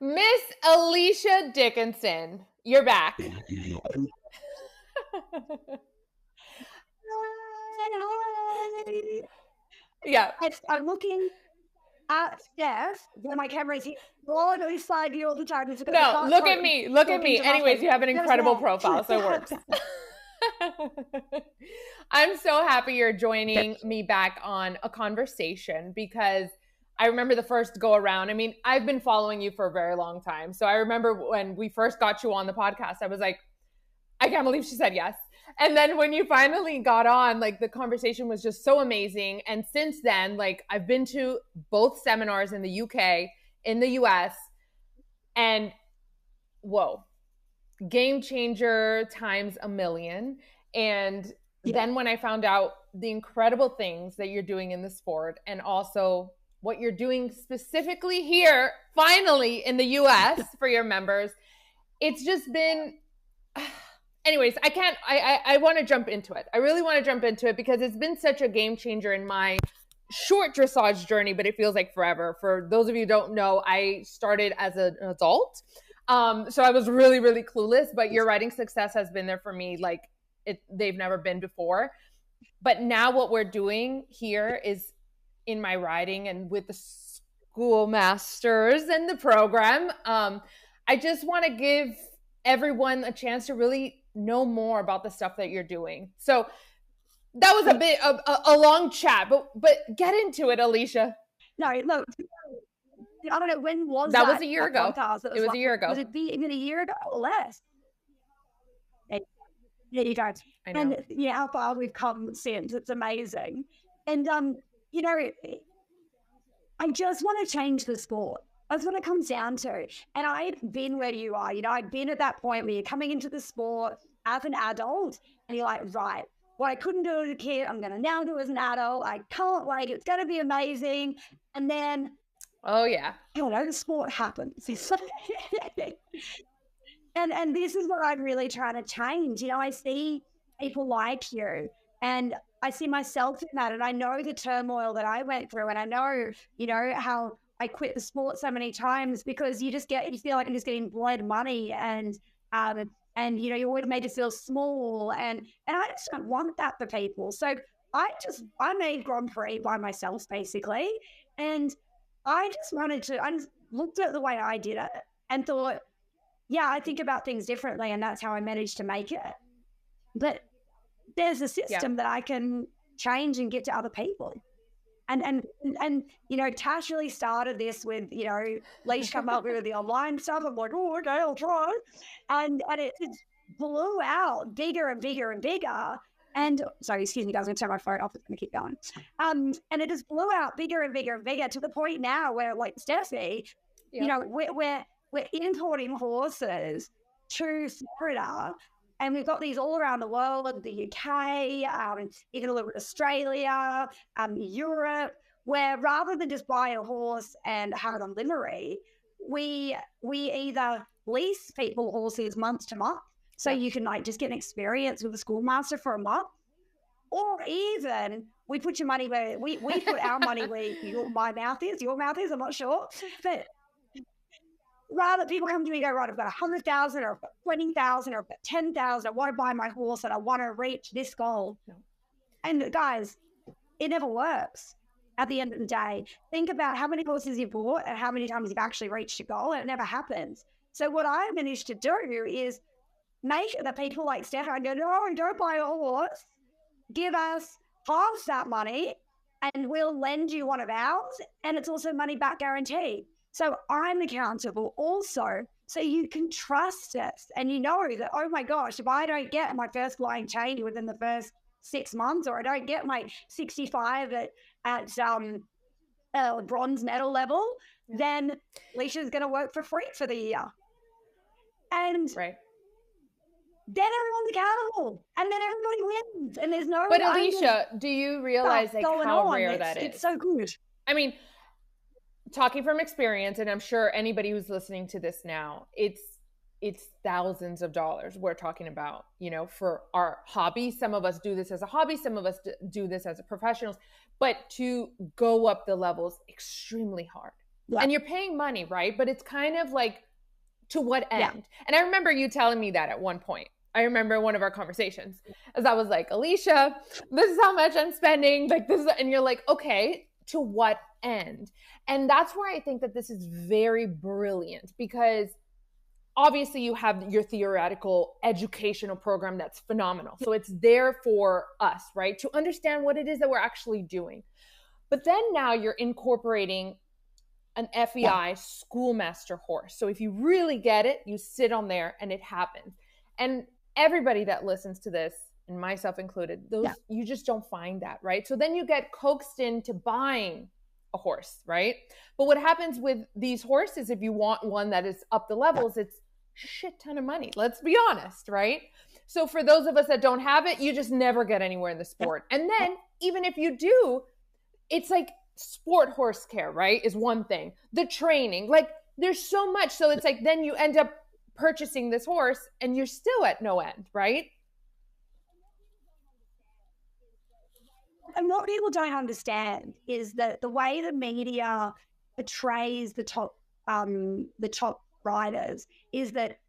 Miss Alicia Dickinson, you're back. Yeah. I'm looking at Steph when my camera is here. Oh, no, he's sliding all the time. No, look at me. Look at me. Anyways, you have an incredible profile, so it works. I'm so happy you're joining me back on a conversation because I remember the first go around. I mean, I've been following you for a very long time. So I remember when we first got you on the podcast, I was like, I can't believe she said yes. And then when you finally got on, like the conversation was just so amazing. And since then, like I've been to both seminars in the UK, in the US, and whoa, game changer times a million. And then when I found out the incredible things that you're doing in the sport and also what you're doing specifically here, finally in the US for your members, it's just been, anyways, I want to jump into it. I really want to jump into it because it's been such a game changer in my short dressage journey, but it feels like forever. For those of you who don't know, I started as an adult. So I was really, really clueless, but your riding success has been there for me. Like they've never been before. But now what we're doing here is in my riding and with the schoolmasters and the program. I just want to give everyone a chance to really know more about the stuff that you're doing. So that was a bit of a long chat, but get into it, Alicia. No, look, I don't know, when was that? That was a year ago. It was a year ago. Was it even a year ago or less? Yeah, you guys. I know. And yeah, how far we've come since. It's amazing. And, you know, I just want to change the sport. That's what it comes down to. And I've been where you are. You know, I've been at that point where you're coming into the sport as an adult and you're like, right, what I couldn't do as a kid, I'm going to now do as an adult. I can't wait. It's going to be amazing. And then, oh, yeah. I don't know, the sport happens. And this is what I'm really trying to change. You know, I see people like you and I see myself in that. And I know the turmoil that I went through. And I know, you know, how I quit the sport so many times because you feel like I'm just getting blood money and you know, you're always made to feel small and I just don't want that for people. So I made Grand Prix by myself basically. And I just looked at the way I did it and thought, yeah, I think about things differently and that's how I managed to make it. But there's a system that I can change and get to other people. And you know, Tash really started this with, you know, Leash come up with the online stuff. I'm like, oh, okay, I'll try. And it blew out bigger and bigger and bigger. And sorry, excuse me, guys, I'm going to turn my phone off. It's going to keep going. And it just blew out bigger and bigger and bigger to the point now where, like Steffi, you know, we're importing horses to Florida. And we've got these all around the world, the UK, even a little bit Australia, Europe, where rather than just buy a horse and have it on livery, we either lease people horses month to month, so you can like just get an experience with a schoolmaster for a month, or even we put your money where we put our money where your mouth is, I'm not sure, but rather people come to me and go, right, I've got 100,000 or 20,000 or 10,000. I want to buy my horse and I want to reach this goal. No. And guys, it never works at the end of the day. Think about how many horses you've bought and how many times you've actually reached your goal, and it never happens. So what I managed to do is make the people like Stefan go, no, don't buy a horse. Give us half that money and we'll lend you one of ours. And it's also money back guarantee. So I'm accountable also, so you can trust us. And you know that, oh my gosh, if I don't get my first flying change within the first 6 months, or I don't get my 65 at bronze medal level, then Alicia's going to work for free for the year. And then everyone's accountable, and then everybody wins, and there's no. But Alicia, do you realize like how rare that is? It's so good. I mean, talking from experience, and I'm sure anybody who's listening to this now, it's thousands of dollars we're talking about, you know, for our hobby. Some of us do this as a hobby, some of us do this as professionals, but to go up the levels, extremely hard. and you're paying money, right? But it's kind of like, to what end? Yeah. And I remember you telling me that at one point. I remember one of our conversations, as I was like, Alicia, this is how much I'm spending. Like this, and you're like, okay, to what end? And that's where I think that this is very brilliant, because obviously you have your theoretical educational program that's phenomenal. So it's there for us, right? To understand what it is that we're actually doing. But then now you're incorporating an FEI schoolmaster horse. So if you really get it, you sit on there and it happens. And everybody that listens to this, and myself included, you just don't find that, right? So then you get coaxed into buying a horse, right? But what happens with these horses, if you want one that is up the levels, it's shit ton of money. Let's be honest, right? So for those of us that don't have it, you just never get anywhere in the sport. And then even if you do, it's like sport horse care, right? Is one thing. The training, like there's so much. So it's like, then you end up purchasing this horse and you're still at no end, right? And what people don't understand is that the way the media portrays the top riders is that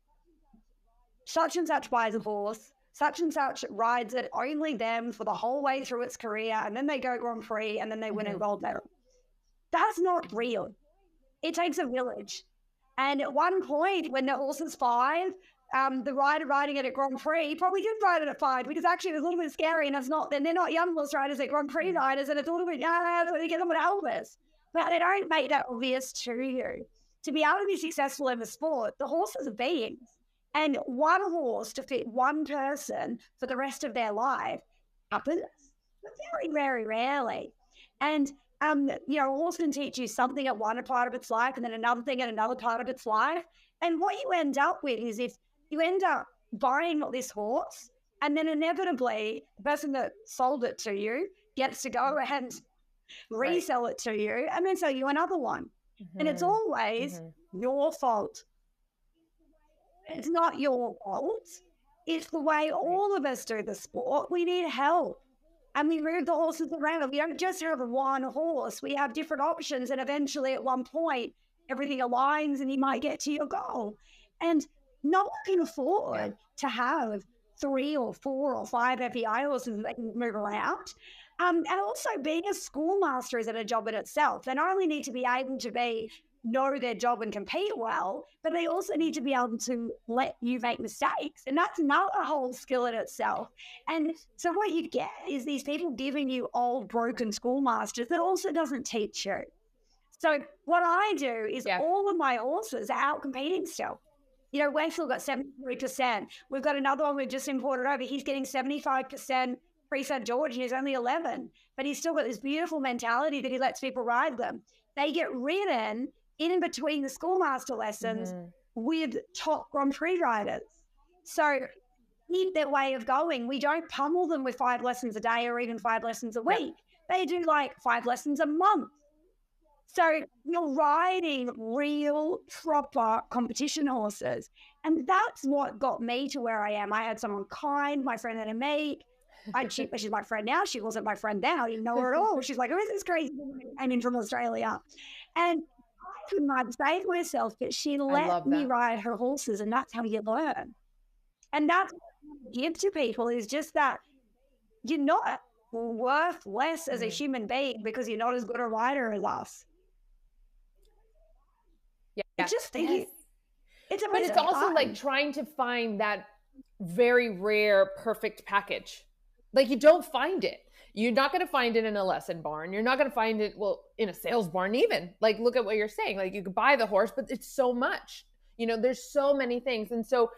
such and such buys a horse, such and such rides it, only them for the whole way through its career, and then they go Grand Prix and then they win a gold medal. That's not real. It takes a village. And at one point, when the horse is 5, the rider riding it at Grand Prix probably did ride it at 5, because actually it was a little bit scary, and it's not. Then they're not young horse riders at Grand Prix riders, and it's a little bit they get them with Elvis. But they don't make that obvious to you. To be able to be successful in the sport, the horses are beings, and one horse to fit one person for the rest of their life happens very, very rarely. And a horse can teach you something at one part of its life and then another thing at another part of its life. And what you end up with is, if you end up buying this horse and then inevitably the person that sold it to you gets to go and resell it to you and then sell you another one. And it's always your fault. It's not your fault. It's the way all of us do the sport. We need help. And we move the horses around. We don't just have one horse. We have different options. And eventually at one point, everything aligns and you might get to your goal. And no one can afford to have 3 or 4 or 5 FEI horses that can move around. And also being a schoolmaster is a job in itself. They not only need to be able to know their job and compete well, but they also need to be able to let you make mistakes. And that's another whole skill in itself. And so what you get is these people giving you old, broken schoolmasters that also doesn't teach you. So what I do is all of my horses are out competing still. Wayfield got 73%. We've got another one we've just imported over. He's getting 75% pre-St. George, and he's only 11. But he's still got this beautiful mentality that he lets people ride them. They get ridden in between the schoolmaster lessons with top Grand Prix riders. So keep their way of going. We don't pummel them with 5 lessons a day or even 5 lessons a week. They do like 5 lessons a month. So you're riding real, proper competition horses. And that's what got me to where I am. I had someone kind, my friend Anna Meek. She's my friend now. She wasn't my friend then. I didn't know her at all. She's like, who is this crazy woman who came in from Australia? And I couldn't ride say to herself, but she let me ride her horses, and that's how you learn. And that's what I give to people, is just that you're not worth less as a human being because you're not as good a rider as us. Yeah. Just think it's but it's also like trying to find that very rare, perfect package. Like you don't find it. You're not going to find it in a lesson barn. You're not going to find it, in a sales barn even. Like, look at what you're saying. Like, you could buy the horse, but it's so much. There's so many things. And so,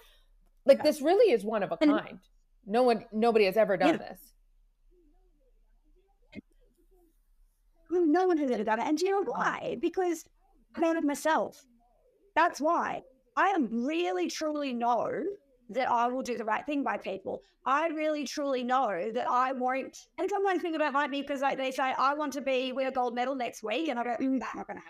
like, this really is one of a kind. Nobody has ever done this. No one has ever done it. And do you know why? Because I made it myself. That's why. I really, truly know that I will do the right thing by people. I really, truly know that I won't. And sometimes people don't like me because they say, I want to win a gold medal next week. And I go, that's not going to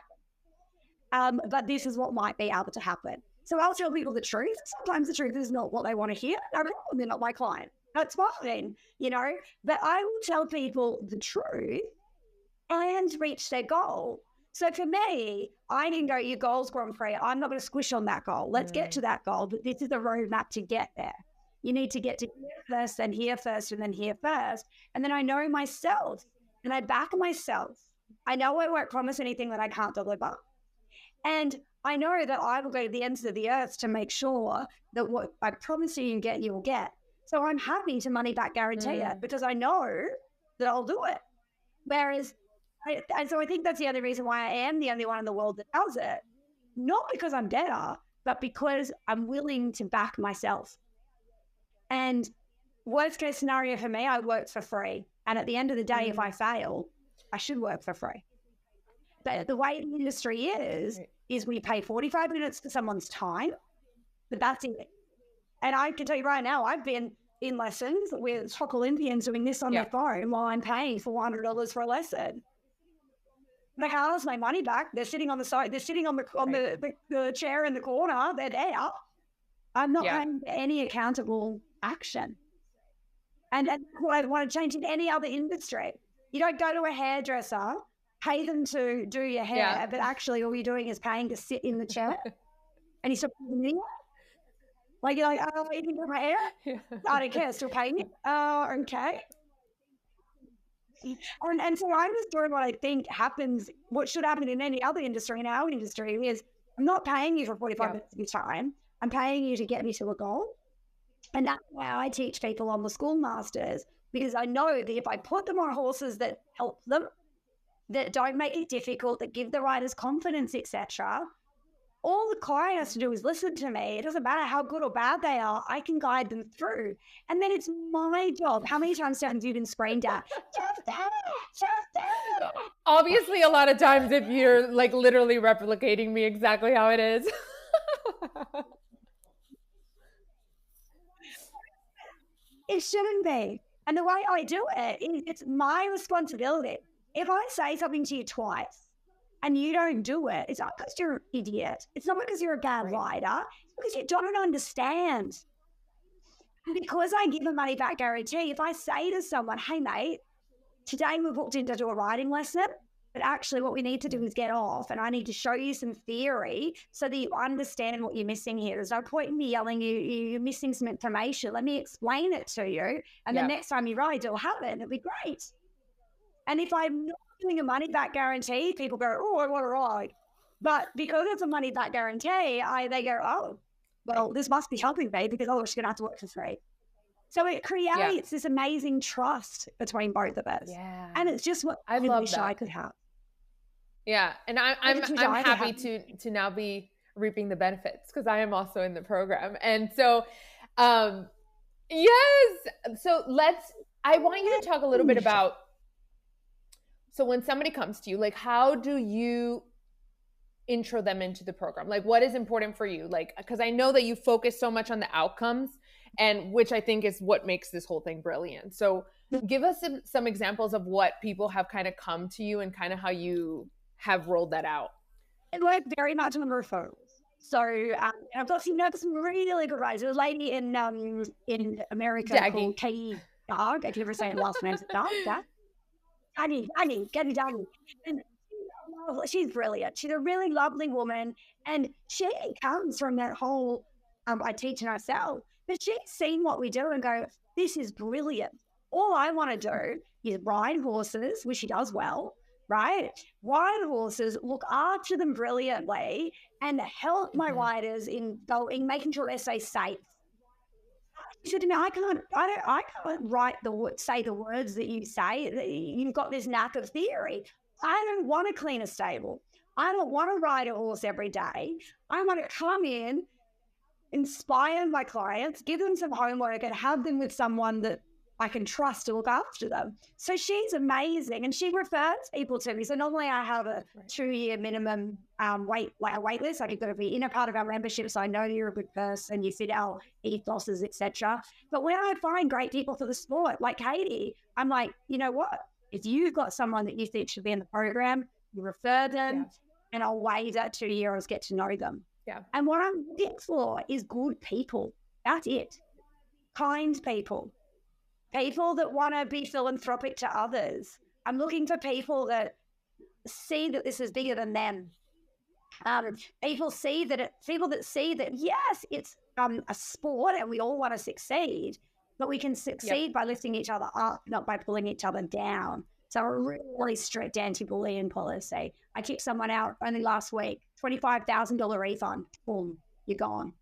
happen. But this is what might be able to happen. So I'll tell people the truth. Sometimes the truth is not what they want to hear. They're not my client. That's fine, But I will tell people the truth and reach their goal. So for me, I can go, your goal's Grand Prix. I'm not going to squish on that goal. Let's get to that goal, but this is the roadmap to get there. You need to get to here first, then here first, and then here first. And then I know myself, and I back myself. I know I won't promise anything that I can't deliver. And I know that I will go to the ends of the earth to make sure that what I promise you get, you will get. So I'm happy to money back guarantee it because I know that I'll do it. Whereas, and so I think that's the other reason why I am the only one in the world that does it. Not because I'm better, but because I'm willing to back myself. And worst case scenario for me, I work for free. And at the end of the day, if I fail, I should work for free. But the way the industry is we pay 45 minutes for someone's time, but that's it. And I can tell you right now, I've been in lessons with top Olympians doing this on their phone while I'm paying $400 for a lesson. They can't ask my money back. They're sitting on the side. They're sitting on the chair in the corner. They're there. I'm not paying any accountable action. And that's what I want to change in any other industry. You don't go to a hairdresser, pay them to do your hair, but actually all you're doing is paying to sit in the chair. And you stop paying me. Like, you're like, oh, you can do my hair? I don't care, still paying you. Okay. And so I'm just doing what I think happens, what should happen in any other industry, in our industry, is I'm not paying you for 45 minutes of your time. I'm paying you to get me to a goal. And that's why I teach people on the Schoolmasters, because I know that if I put them on horses that help them, that don't make it difficult, that give the riders confidence, etc., all the client has to do is listen to me. It doesn't matter how good or bad they are. I can guide them through. And then it's my job. How many times have you been screamed at? Just that. Obviously, a lot of times if you're like literally replicating me exactly how it is. It shouldn't be. And the way I do it is it's my responsibility. If I say something to you twice, and you don't do it, it's not because you're an idiot. It's not because you're a bad rider. It's because you don't understand. And because I give a money back guarantee, if I say to someone, hey, mate, today we booked in to do a riding lesson, but actually what we need to do is get off, and I need to show you some theory so that you understand what you're missing here. There's no point in me yelling, you're missing some information. Let me explain it to you. And the next time you ride, it'll happen. It'll be great. And if I'm not doing a money back guarantee, people go, oh, I want to ride. But because it's a money back guarantee, they go, oh, well, this must be helping me because otherwise you're going to have to work for free. So it creates this amazing trust between both of us. Yeah. And it's just what I wish I could have. Yeah. And I'm happy to now be reaping the benefits because I am also in the program. And so, yes. So I want you to talk a little bit about, so when somebody comes to you, like, how do you intro them into the program? Like, what is important for you? Like, because I know that you focus so much on the outcomes, and which I think is what makes this whole thing brilliant. So give us some examples of what people have kind of come to you and kind of how you have rolled that out. It worked very much on the referrals. So I've got some really good riders. There's a lady in America called Katie Dog. I can never say her last name. Dog. Katie Dog. And she's brilliant. She's a really lovely woman, and she comes from that whole I teach myself. But she's seen what we do and go, this is brilliant. All I want to do is ride horses, which she does well, right? Ride horses, look after them brilliantly, and help my riders in making sure they stay safe. She said to me, I can't say the words that you say. You've got this knack of theory. I don't want to clean a stable. I don't want to ride a horse every day. I want to come in, inspire my clients, give them some homework, and have them with someone that I can trust to look after them. So she's amazing, and she refers people to me. So normally I have a 2-year minimum wait list. Like, you've got to be in a part of our membership, so I know you're a good person, you fit our ethoses, etc. But when I find great people for the sport, like Katie, I'm like, you know what? If you've got someone that you think should be in the program, you refer them, and I'll wait that 2 years, get to know them. Yeah. And what I'm looking for is good people. That's it. Kind people. People that want to be philanthropic to others. I'm looking for people that see that this is bigger than them. People that see that, yes, it's a sport and we all want to succeed, but we can succeed by lifting each other up, not by pulling each other down. So a really strict anti-bullying policy. I kicked someone out only last week, $25,000 refund. Boom, you're gone.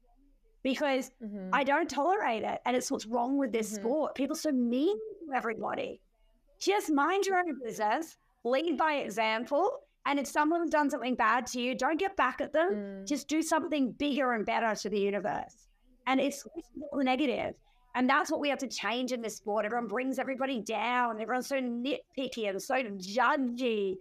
Because I don't tolerate it. And it's what's wrong with this sport. People are so mean to everybody. Just mind your own business, lead by example. And if someone's done something bad to you, don't get back at them. Just do something bigger and better to the universe. And it's the negative. And that's what we have to change in this sport. Everyone brings everybody down. Everyone's so nitpicky and so judgy.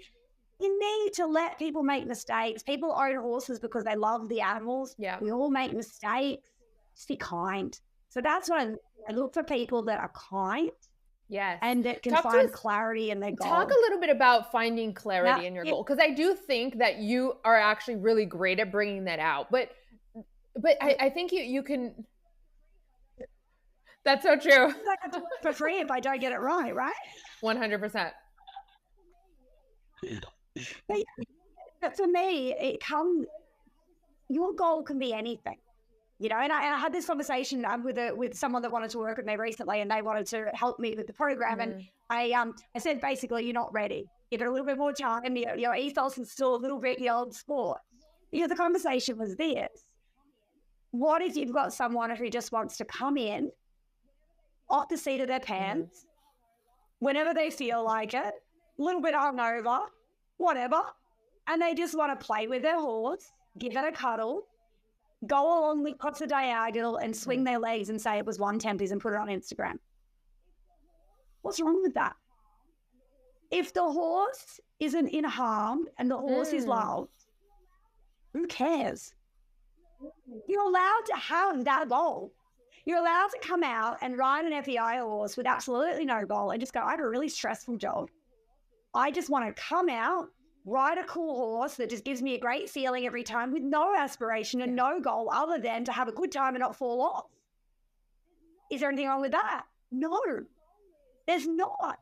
You need to let people make mistakes. People own horses because they love the animals. Yeah. We all make mistakes. Just be kind. So that's what I look for, people that are kind. Yes. And that can find clarity in their goal. Talk a little bit about finding clarity in your goal. Because I do think that you are actually really great at bringing that out. But I think you can... That's so true. I have to work for free if I don't get it right? 100%. But for me, your goal can be anything, you know. And I had this conversation with someone that wanted to work with me recently, and they wanted to help me with the program. And I said, basically, you're not ready. Give it a little bit more time. Your ethos is still a little bit the old sport. Because the conversation was this: what if you've got someone who just wants to come in off the seat of their pants, whenever they feel like it, a little bit hungover, whatever, and they just want to play with their horse, give it a cuddle, go along the across the diagonal and swing their legs and say it was 1 tempies and put it on Instagram? What's wrong with that? If the horse isn't in harm and the horse is loved, who cares? You're allowed to have that goal. You're allowed to come out and ride an FEI horse with absolutely no goal and just go, I have a really stressful job. I just want to come out, ride a cool horse that just gives me a great feeling every time with no aspiration and no goal other than to have a good time and not fall off. Is there anything wrong with that? No, there's not.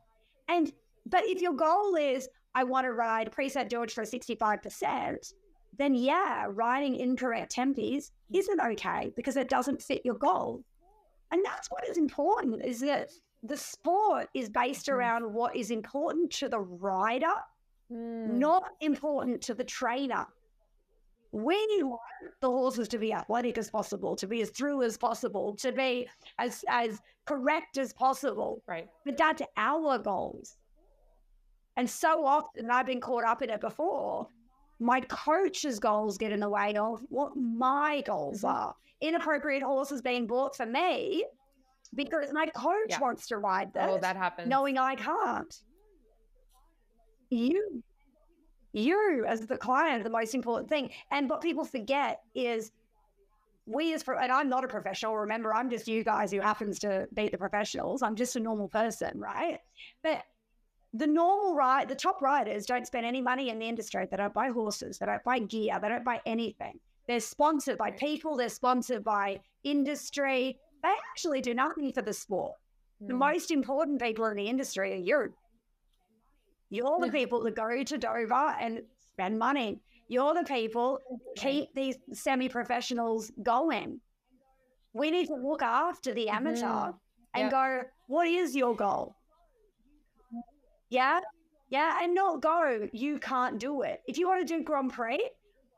But if your goal is, I want to ride Preset George for 65%, then riding incorrect tempies isn't okay because it doesn't fit your goal. And that's what is important, is that the sport is based around what is important to the rider, not important to the trainer. We want the horses to be athletic as possible, to be as through as possible, to be as correct as possible. Right. But that's our goals. And so often, I've been caught up in it before, my coach's goals get in the way of what my goals are. Inappropriate horses being bought for me because my coach wants to ride this. Oh, that happens. Knowing I can't. You as the client, the most important thing. And what people forget is and I'm not a professional. Remember, I'm just you guys who happens to beat the professionals. I'm just a normal person, right? But the the top riders don't spend any money in the industry. They don't buy horses. They don't buy gear. They don't buy anything. They're sponsored by people. They're sponsored by industry. They actually do nothing for the sport. The most important people in the industry are you. You're the people that go to Dover and spend money. You're the people who keep these semi-professionals going. We need to look after the amateur and go, what is your goal? Yeah, and not go, you can't do it. If you want to do Grand Prix,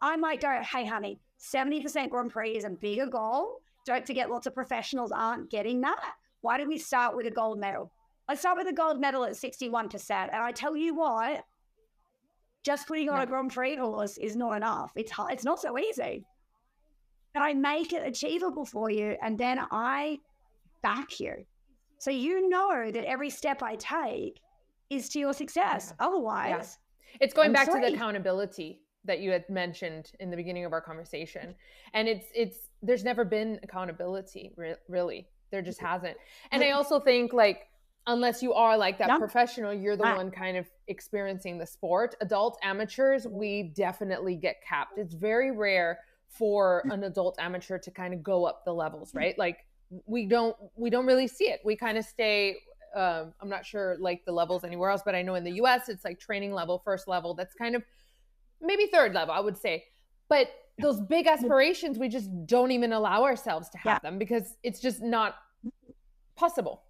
I might go, hey, honey, 70% Grand Prix is a bigger goal. Don't forget, lots of professionals aren't getting that. Why don't we start with a gold medal? Let's start with a gold medal at 61%. And I tell you what, just putting on a Grand Prix horse is not enough. It's hard. It's not so easy. But I make it achievable for you, and then I back you. So you know that every step I take is to your success. Otherwise, it's going back to the accountability that you had mentioned in the beginning of our conversation. And it's there's never been accountability, really. There just hasn't. And I also think, like, unless you are like that professional, you're the one kind of experiencing the sport. Adult amateurs, we definitely get capped. It's very rare for an adult amateur to kind of go up the levels, right? Like we don't really see it. We kind of stay I'm not sure like the levels anywhere else, but I know in the US it's like training level, first level. That's kind of maybe third level, I would say. But those big aspirations, we just don't even allow ourselves to have them because it's just not possible.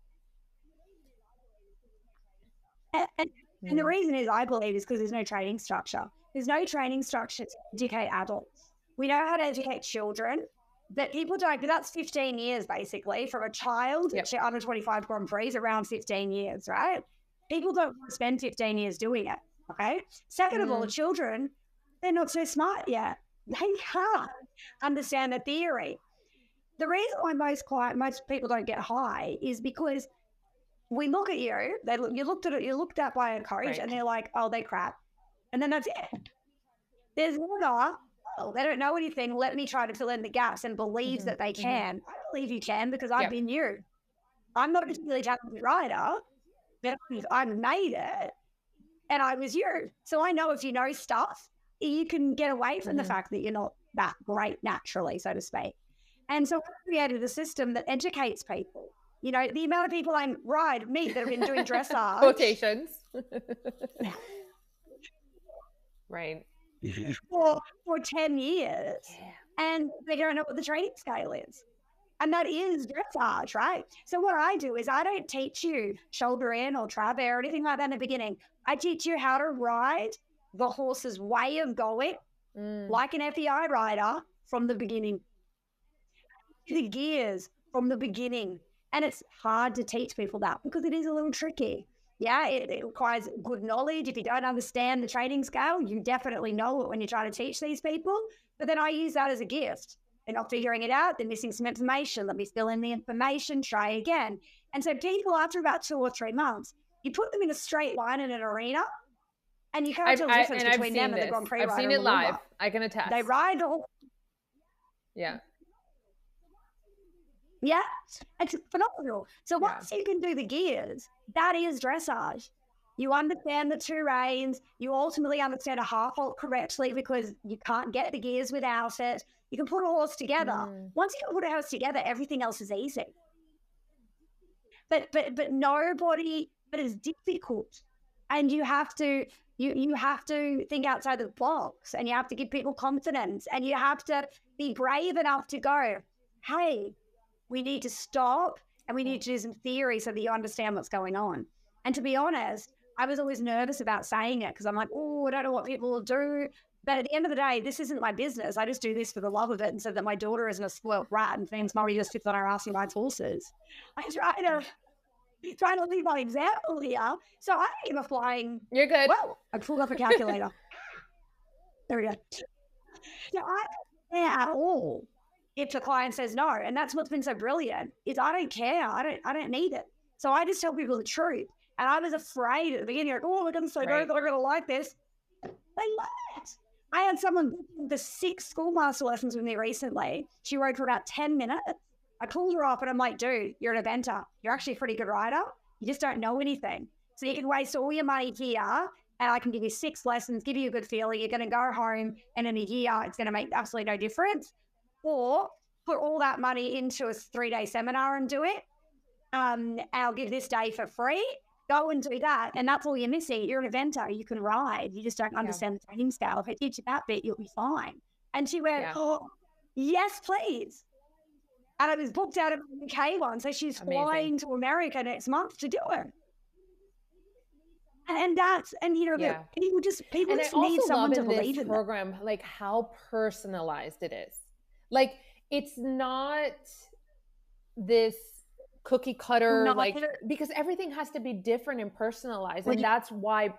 And the reason is, I believe, is because there's no training structure. There's no training structure to educate adults. We know how to educate children, but people don't. But that's 15 years, basically, from a child to under 25 Grand Prix, around 15 years, right? People don't spend 15 years doing it, okay? Second of all, children, they're not so smart yet. They can't understand the theory. The reason why most people don't get high is because we look at you, you're looked at by a coach, and they're like, oh, they crap. And then that's it. There's never, they don't know anything. Let me try to fill in the gaps and believes that they can. I believe you can because I've been you. I'm not a particularly talented writer, but I made it and I was you. So I know if you know stuff, you can get away from the fact that you're not that great naturally, so to speak. And so I created a system that educates people. You know, the amount of people I meet that have been doing dressage. Quotations. Right. For 10 years. And they don't know what the training scale is. And that is dressage, right? So what I do is I don't teach you shoulder in or trave or anything like that in the beginning. I teach you how to ride the horse's way of going, like an FEI rider, from the beginning. The gears from the beginning. And it's hard to teach people that because it is a little tricky. Yeah, it requires good knowledge. If you don't understand the training scale, you definitely know it when you're trying to teach these people. But then I use that as a gift. They're not figuring it out. They're missing some information. Let me fill in the information, try again. And so people, after about 2 or 3 months, you put them in a straight line in an arena and you can't tell the difference between them and the Grand Prix rider. I've seen it live. I can attest. They ride the whole... Yeah. Yeah, it's phenomenal. So once you can do the gears, that is dressage. You understand the 2 reins. You ultimately understand a half halt correctly because you can't get the gears without it. You can put a horse together. Once you can put a horse together, everything else is easy. But it's difficult. And you have to think outside the box, and you have to give people confidence, and you have to be brave enough to go, hey, we need to stop and we need to do some theory so that you understand what's going on. And to be honest, I was always nervous about saying it because I'm like, oh, I don't know what people will do. But at the end of the day, this isn't my business. I just do this for the love of it and so that my daughter isn't a spoiled rat and thinks mommy just sits on her ass and rides horses. I try to leave my example here. So I am applying. You're good. Well, I pulled up a calculator. There we go. So I don't care at all if the client says no. And that's what's been so brilliant is I don't care. I don't need it. So I just tell people the truth. And I was afraid at the beginning, like, oh, they're going to say no, they're going to like this. They like it. I had someone the 6 schoolmaster lessons with me recently. She rode for about 10 minutes. I called her up and I'm like, dude, you're an eventer. You're actually a pretty good rider. You just don't know anything. So you can waste all your money here and I can give you 6 lessons, give you a good feeling. You're going to go home and in a year, it's going to make absolutely no difference. Or put all that money into a 3-day seminar and do it. And I'll give this day for free. Go and do that. And that's all you're missing. You're an eventer. You can ride. You just don't understand the training scale. If I teach you that bit, you'll be fine. And she went, oh, yes, please. And I was booked out of the UK one. So she's flying to America next month to do it. And people just need someone to believe in program, like how personalized it is. Like it's not this cookie cutter, because everything has to be different and personalized. And that's why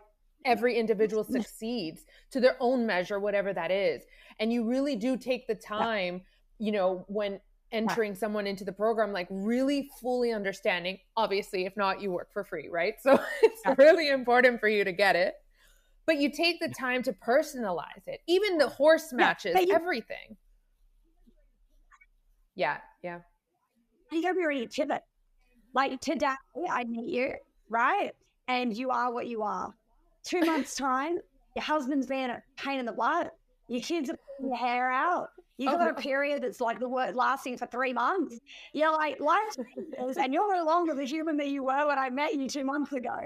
every individual succeeds to their own measure, whatever that is. And you really do take the time, when entering someone into the program, like really fully understanding, obviously, if not, you work for free, right? So it's really important for you to get it, but you take the time to personalize it, even the horse matches, everything. Yeah. You gotta be ready to pivot. Like today, I meet you, right? And you are what you are. 2 months' time, your husband's being a pain in the butt. Your kids are pulling your hair out. You got a period that's like the word lasting for 3 months. You're like, life changes, and you're no longer the human that you were when I met you 2 months ago.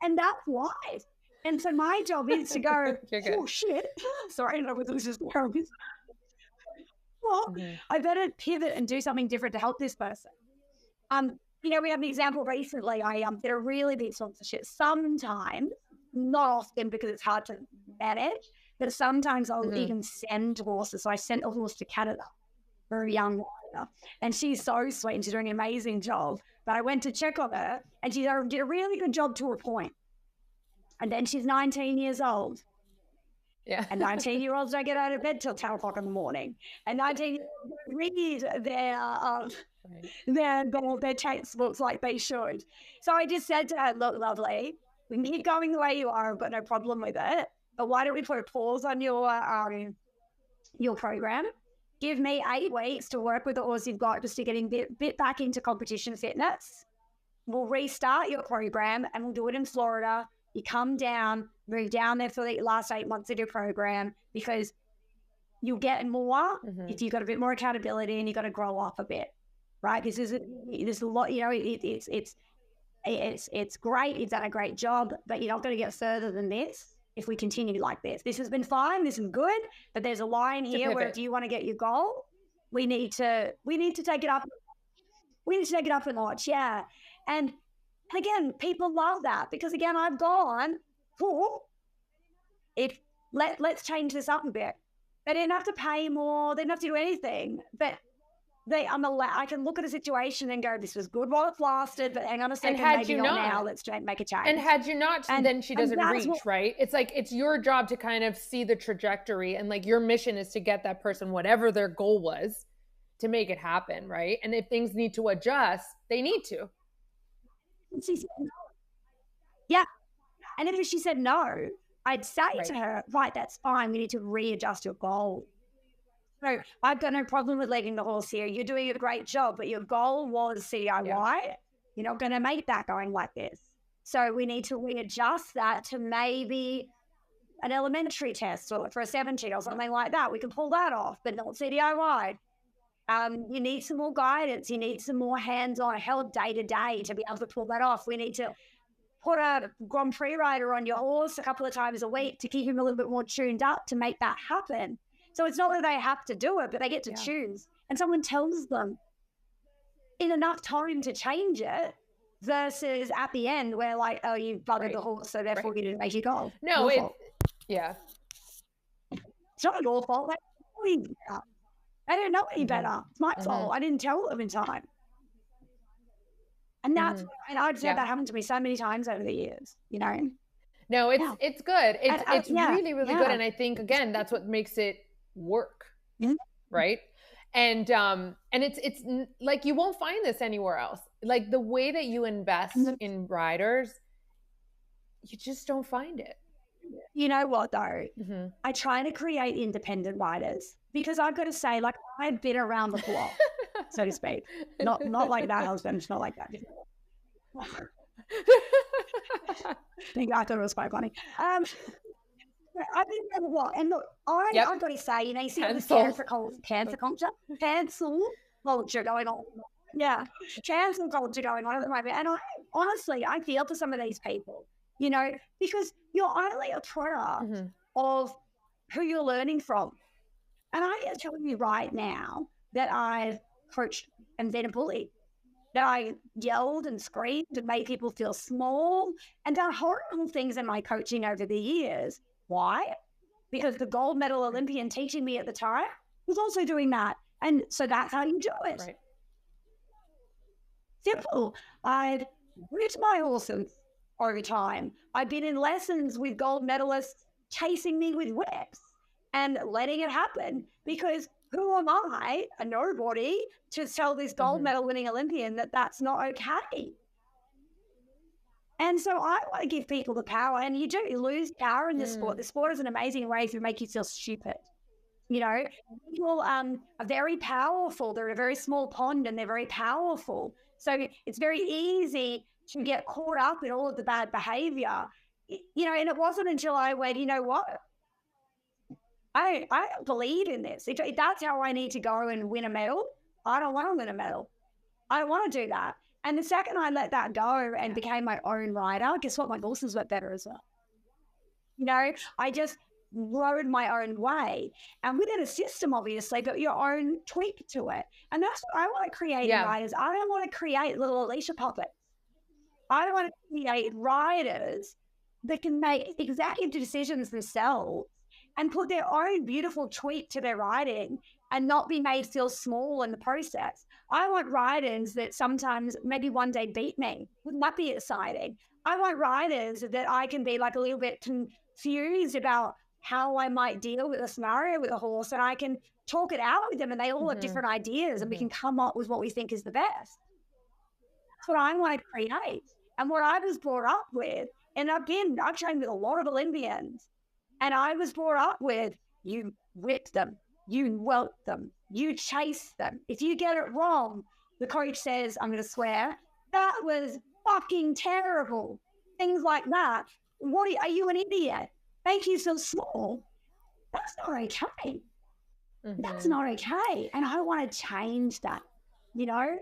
And that's life. And so my job is to go, oh shit. Sorry, I was just well, I better pivot and do something different to help this person. We have an example recently. I did a really big sponsorship. Sometimes, not often because it's hard to manage, but sometimes I'll even send horses. So I sent a horse to Canada for a young rider, and she's so sweet and she's doing an amazing job. But I went to check on her, and she did a really good job to a point. And then she's 19 years old. Yeah. And 19-year-olds don't get out of bed till 10 o'clock in the morning. And 19-year-olds read their textbooks like they should. So I just said to her, look, lovely, we can keep going the way you are. I've got no problem with it. But why don't we put a pause on your program? Give me 8 weeks to work with the horse you've got just to get bit back into competition fitness. We'll restart your program and we'll do it in Florida. You come down, move down there for the last 8 months of your program, because you'll get more if you've got a bit more accountability and you've got to grow up a bit, right? There's a lot, it's great. You've done a great job, but you're not going to get further than this if we continue like this. This has been fine. This is good, but there's a line here where if you want to get your goal, we need to take it up. We need to take it up a notch, yeah. And again, people love that because, again, I've gone, let's change this up a bit. They didn't have to pay more. They didn't have to do anything. But I can look at a situation and go, this was good while it lasted, but hang on a second, maybe not now. Let's make a change. And had you not, then she doesn't reach, right? It's like, it's your job to kind of see the trajectory, and like your mission is to get that person, whatever their goal was, to make it happen, right? And if things need to adjust, they need to. She said no. Yeah. And if she said no, I'd say to her, right, that's fine. We need to readjust your goal. So I've got no problem with letting the horse here. You're doing a great job, but your goal was CIY. Yeah. You're not going to make that going like this. So we need to readjust that to maybe an elementary test or for a 17 or something like that. We can pull that off, but not CDIY. You need some more guidance. You need some more hands-on help day to day to be able to pull that off. We need to put a Grand Prix rider on your horse a couple of times a week to keep him a little bit more tuned up to make that happen. So it's not that they have to do it, but they get to choose. And someone tells them in enough time to change it versus at the end where like, oh, you buggered the horse, so therefore you didn't make your goal. No, It's not your fault. I don't know any better. It's my fault. I didn't tell them in time. And that's, and I've said that happened to me so many times over the years, you know? No, it's good. It's really, really good. And I think, again, that's what makes it work. Right. And it's like, you won't find this anywhere else. Like the way that you invest in riders, you just don't find it. You know what though? I try to create independent riders because I've got to say, like, I've been around the block, so to speak. Not like that husband. It's not like that. I thought it was quite funny. I've been around the block, and look, I've got to say, you know, you see this cancel culture going on. Yeah, cancel culture going on at the moment. And honestly, I feel for some of these people, you know, because you're only a product of who you're learning from. And I am telling you right now that I've coached and been a bully, that I yelled and screamed and made people feel small and done horrible things in my coaching over the years. Why? Because the gold medal Olympian teaching me at the time was also doing that. And so that's how you do it. Right. Simple. I've ripped my horses over time. I've been in lessons with gold medalists chasing me with whips and letting it happen because who am I, a nobody, to tell this gold medal winning Olympian that that's not okay? And so I want to give people the power, and you do lose power in this sport. The sport is an amazing way to make you feel stupid. You know, people are very powerful. They're a very small pond and they're very powerful. So it's very easy to get caught up in all of the bad behavior. You know, and it wasn't until I went, you know what? I don't believe in this. If that's how I need to go and win a medal, I don't want to win a medal. I don't want to do that. And the second I let that go and became my own rider, guess what? My horses went better as well. You know, I just rode my own way, and within a system, obviously, but your own tweak to it. And that's what I want to create in riders. I don't want to create little Alicia puppets. I want to create riders that can make executive decisions themselves and put their own beautiful tweak to their riding and not be made feel small in the process. I want riders that sometimes maybe one day beat me. Wouldn't that be exciting? I want riders that I can be like a little bit confused about how I might deal with a scenario with a horse, and I can talk it out with them, and they all have different ideas, and we can come up with what we think is the best. That's what I want to create. And what I was brought up with, and I've trained with a lot of Olympians, and I was brought up with, you whip them, you welt them, you chase them. If you get it wrong, the coach says, I'm going to swear, that was fucking terrible. Things like that. Are you an idiot? Make you feel small. That's not okay. That's not okay. And I want to change that, you know?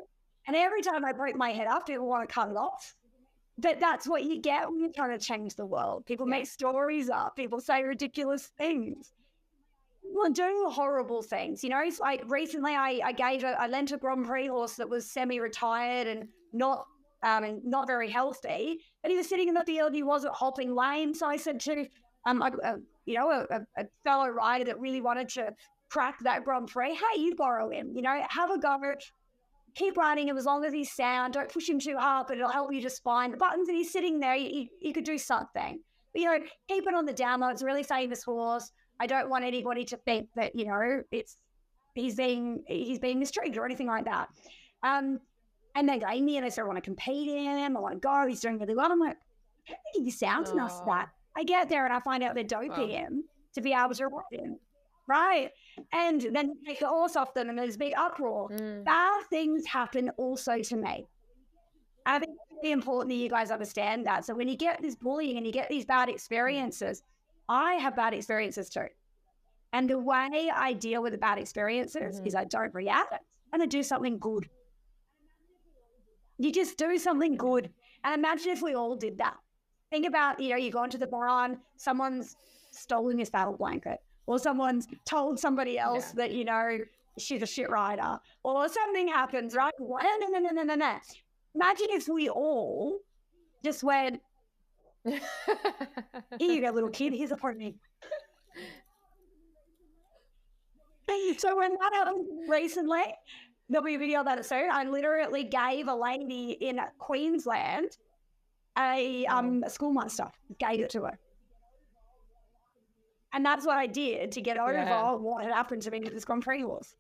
And every time I break my head up, people want to cut it off. But that's what you get when you're trying to change the world. People make stories up. People say ridiculous things. People do horrible things. You know, it's like recently I lent a Grand Prix horse that was semi-retired and not very healthy. But he was sitting in the field. He wasn't hopping lame. So I said to a fellow rider that really wanted to crack that Grand Prix, hey, you borrow him. You know, have a go. Keep riding him as long as he's sound. Don't push him too hard, but it'll help you just find the buttons. And he's sitting there. You could do something. But, you know, keep it on the down low. It's a really famous horse. I don't want anybody to think that, you know, he's being mistreated or anything like that. And they go me and I said, I want to compete in him. I want to go. He's doing really well. I'm like, I don't think he sounds enough for that. I get there and I find out they're doping him to be able to ride him. Right. And then take the horse off them and there's a big uproar. Bad things happen also to me. I think it's really important that you guys understand that. So when you get this bullying and you get these bad experiences, I have bad experiences too. And the way I deal with the bad experiences is I don't react and I do something good. You just do something good. And imagine if we all did that. Think about, you know, you go into the barn, someone's stolen your saddle blanket. Or someone's told somebody else that, you know, she's a shit rider. Or something happens, right? No. Imagine if we all just went, here you go, little kid, here's a pony. So when that happened recently, there'll be a video of that soon. I literally gave a lady in Queensland a schoolmaster, gave it to her. And that's what I did to get over what had happened to me with this Grand Prix horse.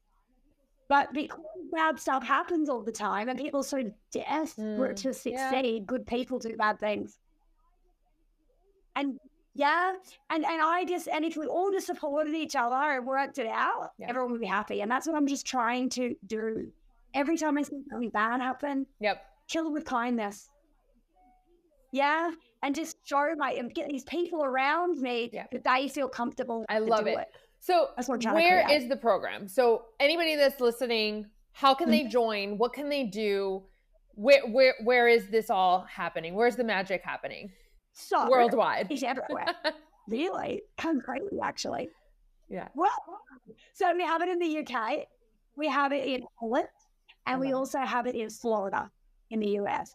But because bad stuff happens all the time and people are so desperate to succeed, good people do bad things. And and if we all just supported each other and worked it out, everyone would be happy. And that's what I'm just trying to do. Every time I see something bad happen, kill it with kindness. Yeah. And just get these people around me that they feel comfortable. I love it. So where is the program? So anybody that's listening, how can they join? What can they do? Where is this all happening? Where's the magic happening? So worldwide. It's everywhere. Really? Kind of crazy, actually. Yeah. Well, so we have it in the UK. We have it in Holland. And we also have it in Florida in the US.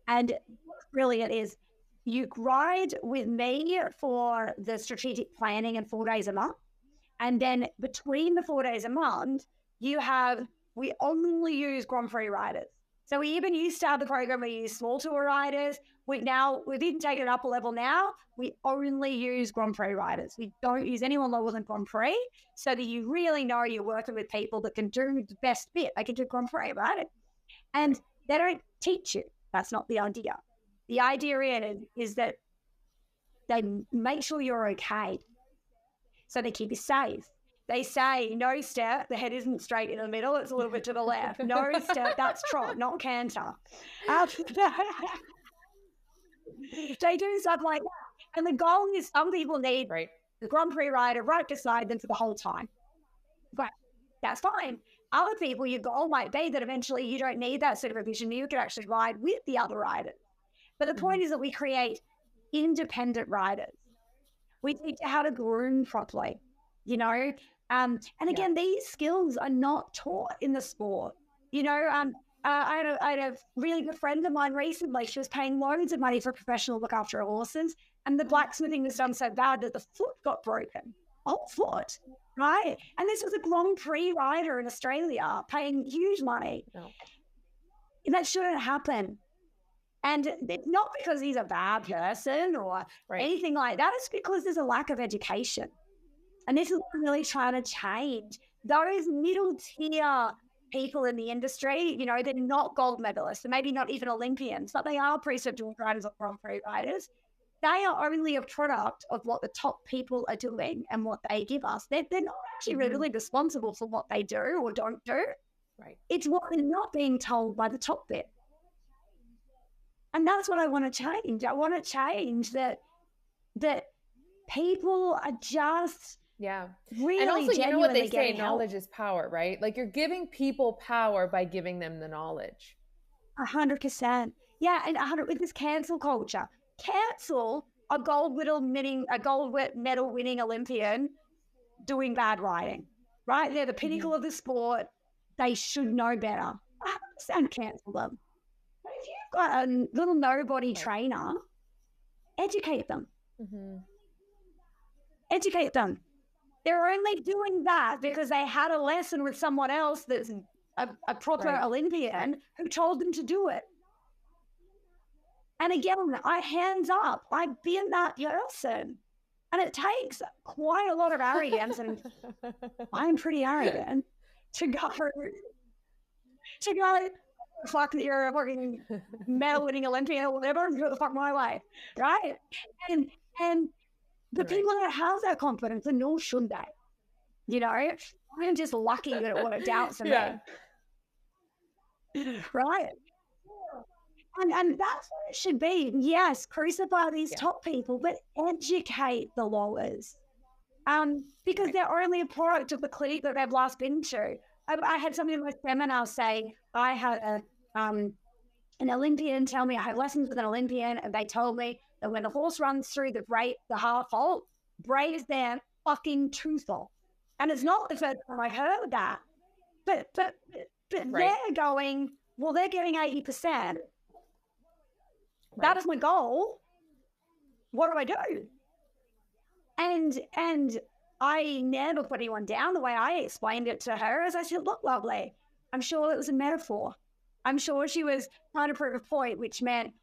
And what's brilliant is you ride with me for the strategic planning and 4 days a month. And then between the 4 days a month, we only use Grand Prix riders. So we even used to have the program, we use small tour riders. We've even taken it up a level now. We only use Grand Prix riders. We don't use anyone lower than Grand Prix so that you really know you're working with people that can do the best bit. They can do Grand Prix, right? And they don't teach you. That's not the idea. The idea is that they make sure you're okay. So they keep you safe. They say, no step, the head isn't straight in the middle, it's a little bit to the left. No step, that's trot, not canter. They do stuff like that. And the goal is some people need the Grand Prix rider right beside them for the whole time. But that's fine. Other people, your goal might be that eventually you don't need that supervision. You can actually ride with the other riders. But the point is that we create independent riders. We teach how to groom properly, you know. And again, these skills are not taught in the sport. You know, I had a really good friend of mine recently. She was paying loads of money for a professional to look after her horses, and the blacksmithing was done so bad that the foot got broken. Whole foot, right? And this was a Grand Prix rider in Australia paying huge money. No. That shouldn't happen. And it's not because he's a bad person or anything like that. It's because there's a lack of education. And this is what I'm really trying to change. Those middle tier people in the industry, you know, they're not gold medalists, they're maybe not even Olympians, but they are preceptor riders or Grand Prix riders. They are only a product of what the top people are doing and what they give us. They're not actually really responsible for what they do or don't do. Right. It's what they're not being told by the top bit. And that's what I want to change. I want to change that people are just really and also, you know what they say, help. knowledge is power, right? Like, you're giving people power by giving them the knowledge. 100%. Yeah, and with this cancel culture. Cancel a gold medal winning Olympian doing bad riding, right? They're the pinnacle of the sport. They should know better. 100% cancel them. But if you've got a little nobody trainer, educate them. Educate them. They're only doing that because they had a lesson with someone else that's a proper Olympian who told them to do it. And again, hands up, I've been that person. And it takes quite a lot of arrogance, and I'm pretty arrogant, to go, fuck, you're a fucking medal winning Olympian or whatever, go the fuck my way, right? And the people that have that confidence, and nor should they. You know, I'm just lucky that it worked out for me. Right? And that's what it should be. Yes, crucify these top people, but educate the lowers. Because they're only a product of the clinic that they've last been to. I had somebody in my seminar say, I had an Olympian tell me I had lessons with an Olympian, and they told me that when the horse runs through the half halt, brace their fucking tooth off. And it's not the first time I heard that. But they're going, well, they're getting 80%. That is my goal. What do I do? And I never put anyone down. The way I explained it to her is I said, look, lovely, I'm sure it was a metaphor. I'm sure she was trying to prove a point, which meant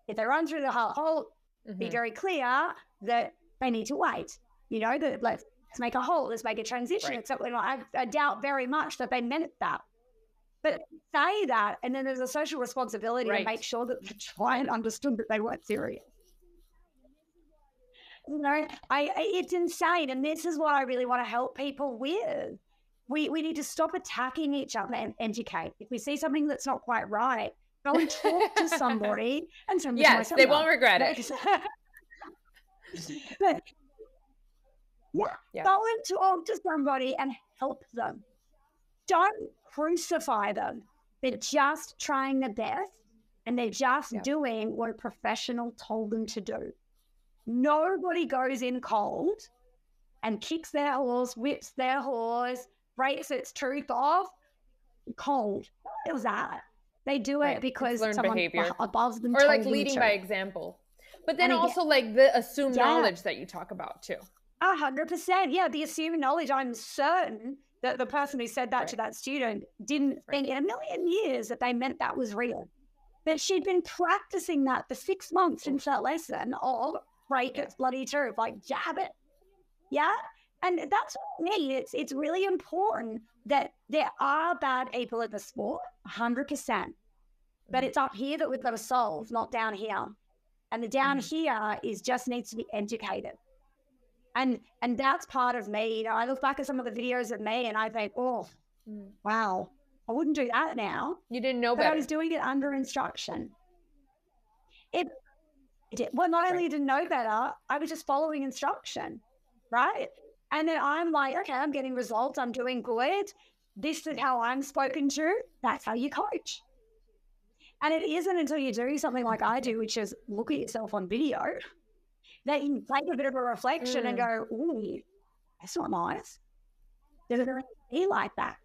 if they run through the halt, be very clear that they need to wait. You know, that let's make a halt, let's make a transition. Except I doubt very much that they meant that. But say that, and then there's a social responsibility to make sure that the client understood that they weren't serious. You know, it's insane, and this is what I really want to help people with. We need to stop attacking each other and educate. If we see something that's not quite right, go and talk to somebody and send them to my seminar. They won't regret it. But go and talk to somebody and help them. Don't crucify them. They're just trying their best, and they're just doing what a professional told them to do. Nobody goes in cold and kicks their horse, whips their horse, breaks its tooth off cold. What is that? They do it because someone behavior above them or like leading by example. But then also like the assumed knowledge that you talk about too. 100%. Yeah, the assumed knowledge. I'm certain that the person who said that to that student didn't think in a million years that they meant that was real. But she'd been practicing that for 6 months since that lesson of break its bloody tooth, like jab it. Yeah? And that's what I mean. It's really important that there are bad people in the sport, 100%. But it's up here that we've got to solve, not down here. And the down here just needs to be educated. And that's part of me. You know, I look back at some of the videos of me and I think, oh, wow, I wouldn't do that now. You didn't know better. But I was doing it under instruction. Well, not only didn't know better, I was just following instruction. right? And then I'm like, okay, I'm getting results. I'm doing good. This is how I'm spoken to. That's how you coach. And it isn't until you do something like I do, which is look at yourself on video, that you take a bit of a reflection and go, ooh, that's not nice. Does it really be like that?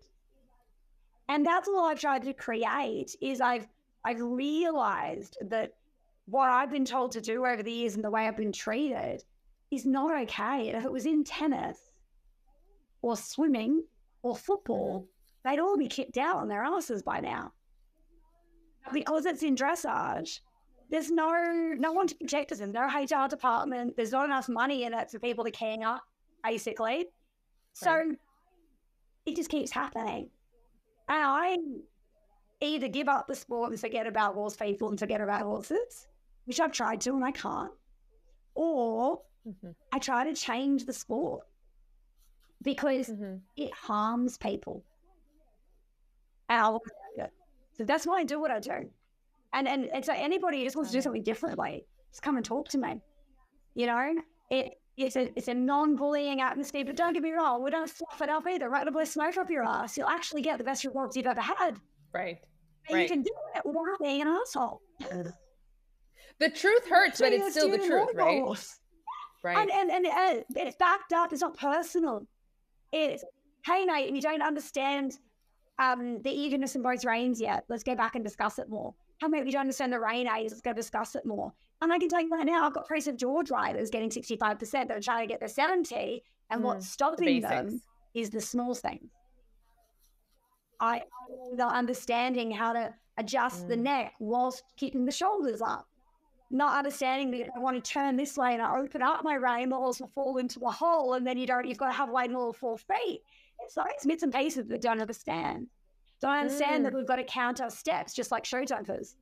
And that's all I've tried to create is I've realized that what I've been told to do over the years and the way I've been treated is not okay. And if it was in tennis or swimming or football, they'd all be kicked out on their asses by now. Because it's in dressage, there's no one to protect us. There's no HR department. There's not enough money in it for people to care, basically. Right. So it just keeps happening. And I either give up the sport and forget about horse people and forget about horses, which I've tried to and I can't, or I try to change the sport because it harms people. So that's why I do what I do. And so anybody who just wants to do something differently, just come and talk to me. You know, it's a non-bullying atmosphere, but don't get me wrong, we don't fluff it up either. Right to blow smoke up your ass. You'll actually get the best results you've ever had. Right. And you can do it without being an asshole. The truth hurts, but it's still the truth, right? Right. And it's backed up. It's not personal. It's, hey, mate, you don't understand the eagerness in both reins yet. Let's go back and discuss it more. Hey, mate, you don't understand the rein age. Let's go discuss it more. And I can tell you right now, I've got previous George riders getting 65% that are trying to get their 70%. And what's stopping them is the small things. The understanding how to adjust the neck whilst keeping the shoulders up. Not understanding that I want to turn this way and I open up my rein, the horse will fall into a hole, and then you've got to have weight in all 4 feet. It's bits and pieces that don't understand. Don't understand that we've got to count our steps just like show jumpers.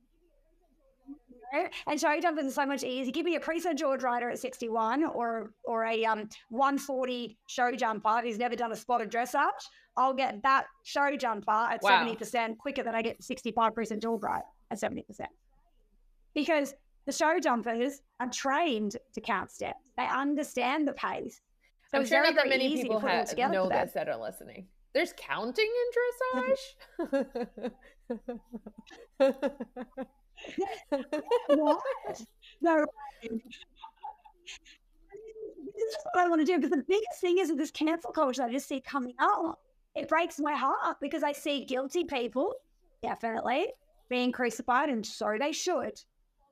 And show jumpers is so much easier. Give me a preset George rider at 61 or a 140 show jumper who's never done a spotted dressage. I'll get that show jumper at 70% quicker than I get 65% George rider at 70%. Because the show jumpers are trained to count steps. They understand the pace. So I'm sure not that many people know this that are listening. There's counting in dressage? What? No. This is what I want to do, because the biggest thing is this cancel culture I just see coming up. It breaks my heart because I see guilty people, definitely, being crucified, and so they should.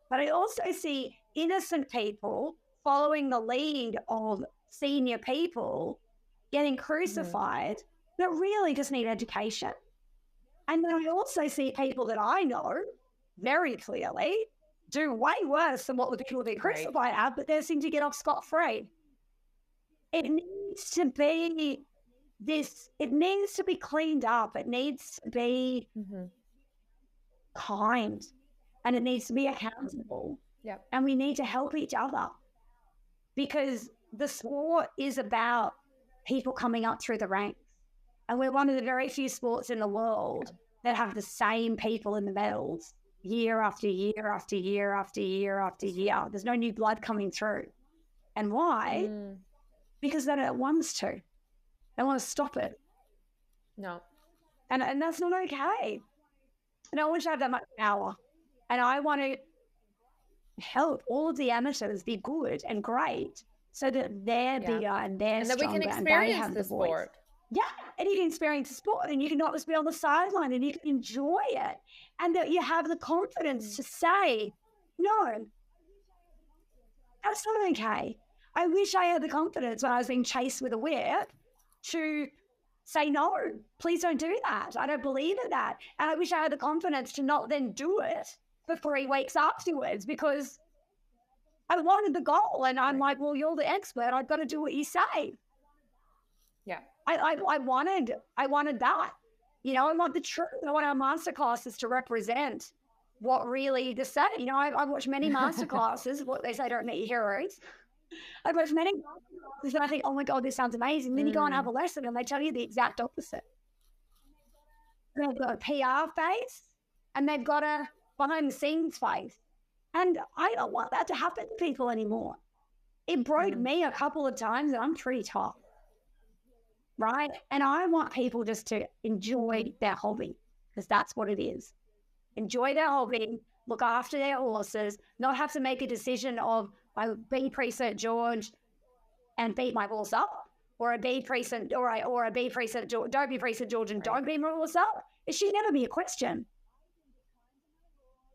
But I also see innocent people following the lead of senior people getting crucified that really just need education. And then I also see people that I know very clearly do way worse than what the people being crucified have, but they seem to get off scot-free. It needs to be it needs to be cleaned up. It needs to be kind, and it needs to be accountable. Yep. And we need to help each other, because the sport is about people coming up through the ranks. And we're one of the very few sports in the world that have the same people in the medals year after year after year after year after year. There's no new blood coming through. And why? Because they don't want us to. They want to stop it. No. And that's not okay. And I want to have that much power. And I want to help all of the amateurs be good and great so that they're bigger and they're stronger, and that we can experience the sport. Yeah, and you can experience the sport, and you can not just be on the sideline, and you can enjoy it, and that you have the confidence to say, no, that's not okay. I wish I had the confidence when I was being chased with a whip to say, no, please don't do that. I don't believe in that. And I wish I had the confidence to not then do it for 3 weeks afterwards, because I wanted the goal, and I'm like, well, you're the expert. I've got to do what you say. Yeah. I wanted that. You know, I want the truth. I want our masterclasses to represent what really the say. You know, I watch many masterclasses, what they say don't meet heroes. I watch many masterclasses and I think, oh my God, this sounds amazing. Then you go and have a lesson and they tell you the exact opposite. They've got a PR face and they've got a behind the scenes face. And I don't want that to happen to people anymore. It broke me a couple of times, and I'm pretty tough, right? And I want people just to enjoy their hobby, because that's what it is. Enjoy their hobby, look after their horses, not have to make a decision of, I be Pre-St. George and beat my horse up, or a be Pre-St. or a be Pre-St. George, don't be Pre-St. George and don't beat my horse up. It should never be a question.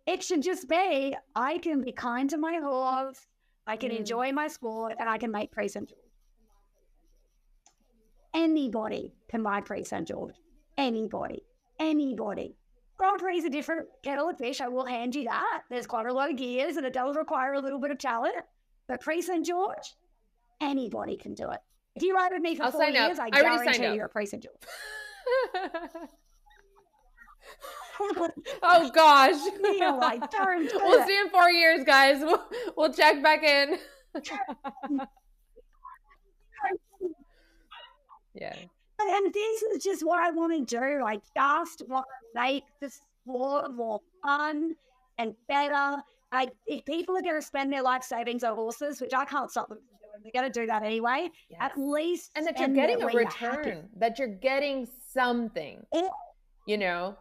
It should just be, I can be kind to my horse, I can enjoy my sport, and I can make Pre-St. George. Anybody can buy Pre-St. George. Anybody. Grand Prix is a different kettle of fish, I will hand you that. There's quite a lot of gears and it does require a little bit of talent. But Pre-St. George, anybody can do it. If you ride with me for 4 years, I guarantee you're a Pre-St. George. Oh gosh. You're like, darn, we'll see in 4 years, guys. We'll check back in. Yeah. And this is just what I want to do. I just want to make the sport more fun and better. If people are going to spend their life savings on horses, which I can't stop them from doing, they're going to do that anyway. Yes. At least, and that you're getting a return, that you're getting something. You know.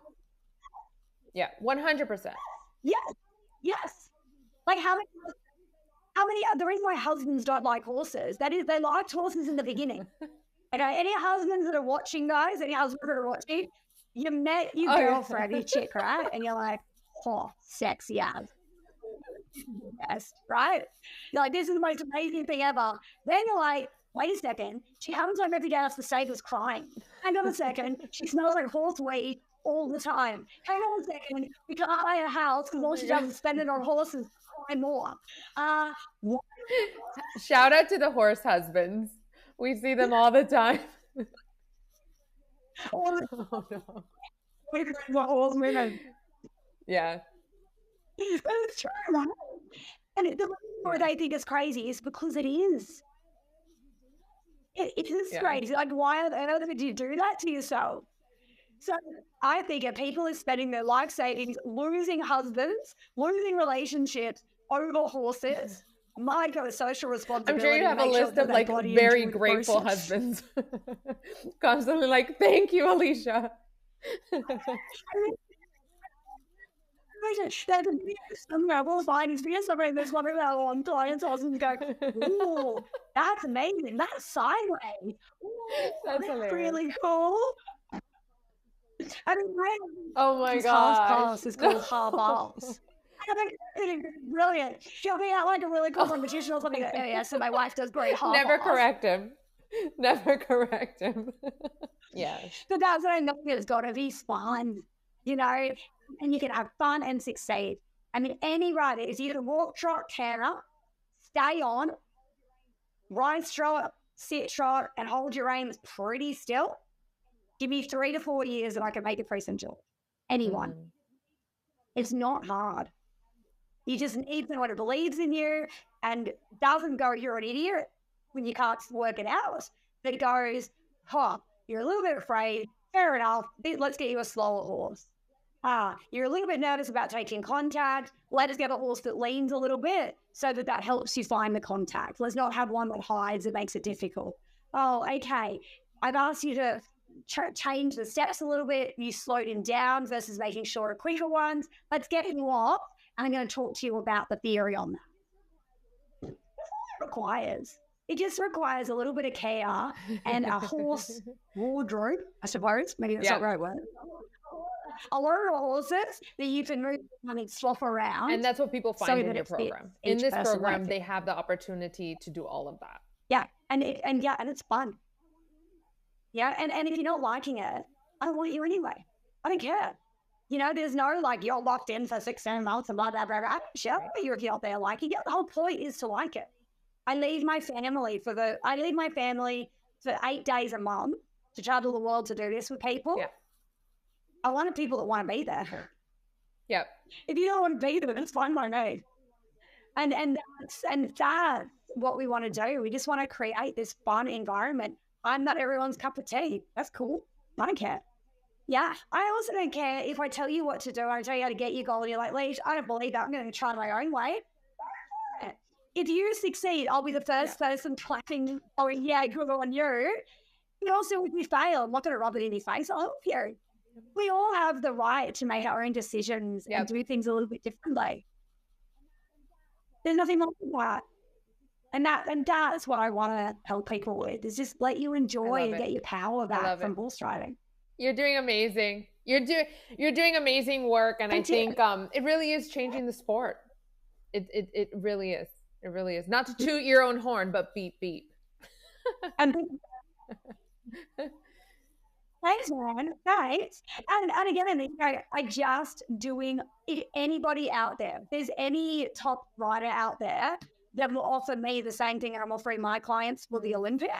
Yeah, 100%. Yes. Like how many? The reason why husbands don't like horses, that is, they liked horses in the beginning. Okay, any husbands that are watching, guys, any husbands that are watching, you met your girlfriend, your chick, right? And you're like, oh, sexy ass. Yes, right? You're like, this is the most amazing thing ever. Then you're like, wait a second, she happens home every day after the stage was crying. Hang on a second, she smells like horse weed all the time. Hang on a second, we can't buy a house because all she does is spend it on horses, cry more. Shout out to the horse husbands. We see them all the time. Oh no. Yeah. It's true, right? And the reason why they think it's crazy is because it is. It is crazy. Like, why on earth would you do that to yourself? So I think if people are spending their life savings losing husbands, losing relationships over horses, my God, social responsibility. I'm sure you have a list of like very grateful husbands. Constantly like, thank you, Alicia. We'll find experience somebody that's one of our own clients' husbands go, ooh, that's amazing. That's sideways. Ooh, that's really cool. I mean, oh my God. It's called Harballs. Brilliant. She'll be at like a really cool competition or something. Yeah, so my wife does great hard. Never correct him. Yeah. But that's what I know. It's got to be fun, you know, and you can have fun and succeed. I mean, any rider is either walk, trot, canter, stay on, ride, trot, sit, trot, and hold your reins pretty still. Give me 3 to 4 years and I can make it Pre-St. George. Anyone. It's not hard. You just need someone who believes in you and doesn't go, you're an idiot when you can't work it out. That goes, you're a little bit afraid. Fair enough. Let's get you a slower horse. You're a little bit nervous about taking contact. Let us get a horse that leans a little bit so that helps you find the contact. Let's not have one that hides. It makes it difficult. Oh, okay. I've asked you to change the steps a little bit. You slowed him down versus making shorter, quicker ones. Let's get him off. And I'm going to talk to you about the theory on that. That's all it requires. It just requires a little bit of care and a horse wardrobe, I suppose. Maybe that's not the right word. A lot of horses that you can move and swap around. And that's what people find in your program. In this program, they have the opportunity to do all of that. Yeah. And it's fun. Yeah. And if you're not liking it, I don't want you anyway. I don't care. You know, there's no like you're locked in for 16 months and blah, blah, blah, blah. I'm sure you're out there liking it. The whole point is to like it. I leave my family for 8 days a month to travel the world to do this with people. Yeah. I wanted people that want to be there. Yep. If you don't want to be there, that's fine by me. And that's what we want to do. We just want to create this fun environment. I'm not everyone's cup of tea. That's cool. I don't care. Yeah, I also don't care if I tell you what to do. I tell you how to get your goal and you're like, Leash, I don't believe that. I'm going to try my own way. if you succeed, I'll be the first person clapping, going, yeah, good on you. But also, if you fail, I'm not going to rub it in your face. I'll help you. We all have the right to make our own decisions and do things a little bit differently. There's nothing wrong with that. And that's what I want to help people with, is just let you enjoy and get your power back from horse riding. You're doing amazing. You're doing amazing work, and I think it really is changing the sport. It really is. It really is. Not to toot your own horn, but beep beep. And thanks, man. Thanks. And again, you know, I just doing, if anybody out there, if there's any top rider out there that will offer me the same thing and I'm offering my clients for the Olympics,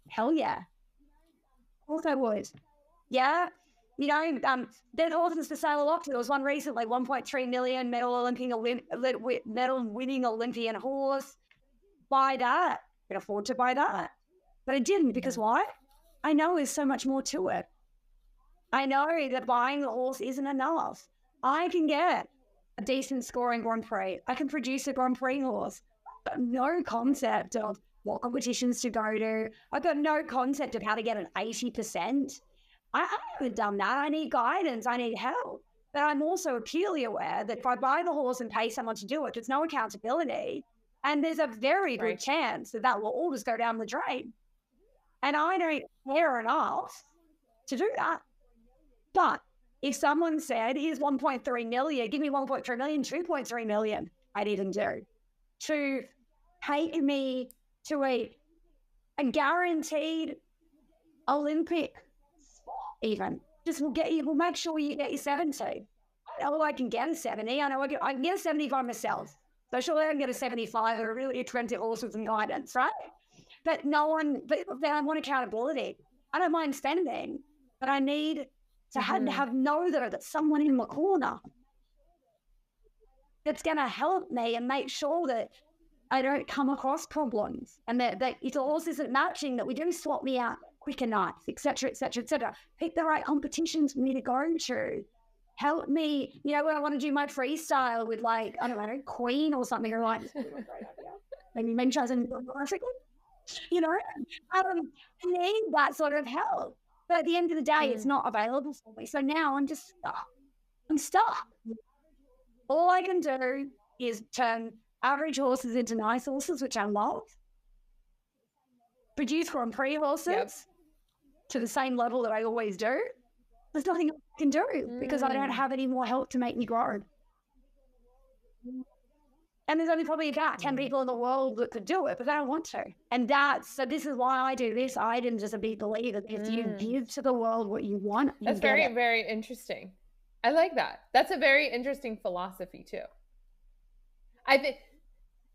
hell yeah. Of course I would. Yeah. You know, there's horses for sale a lot. There was one recently, 1.3 million medal winning Olympian horse. Buy that. I can afford to buy that. But I didn't, because why? I know there's so much more to it. I know that buying the horse isn't enough. I can get a decent scoring Grand Prix. I can produce a Grand Prix horse. But no concept of what competitions to go to. I've got no concept of how to get an 80%. I haven't done that. I need guidance. I need help. But I'm also acutely aware that if I buy the horse and pay someone to do it, there's no accountability. And there's a very good chance that that will all just go down the drain. And I don't care enough to do that. But if someone said, here's 1.3 million, give me 1.3 million, 2.3 million, I'd even do, to take me to a guaranteed Olympic spot even. Just we'll make sure you get your 70. I know I can get a 70. I know I can get a 75 myself. So surely I can get a 75 or a really expensive horse with some guidance, right? But then I want accountability. I don't mind spending, but I need to know that someone in my corner that's going to help me and make sure that I don't come across problems, and that if the horse isn't matching, that we do swap me out quick enough, etc., etc., etc. Pick the right competitions for me to go to. Help me, you know, when I want to do my freestyle with, like, I don't know, Queen or something, or like, maybe try something African, you know, I need that sort of help. But at the end of the day, it's not available for me. So now I'm just stuck. I'm stuck. All I can do is turn average horses into nice horses, which I love. Produce Grand Prix horses to the same level that I always do. There's nothing else I can do because I don't have any more help to make me grow. And there's only probably about 10 people in the world that could do it, but they don't want to. And so this is why I do this. I didn't just a big believer that if you give to the world what you want, that's very, very interesting. I like that. That's a very interesting philosophy too. I think,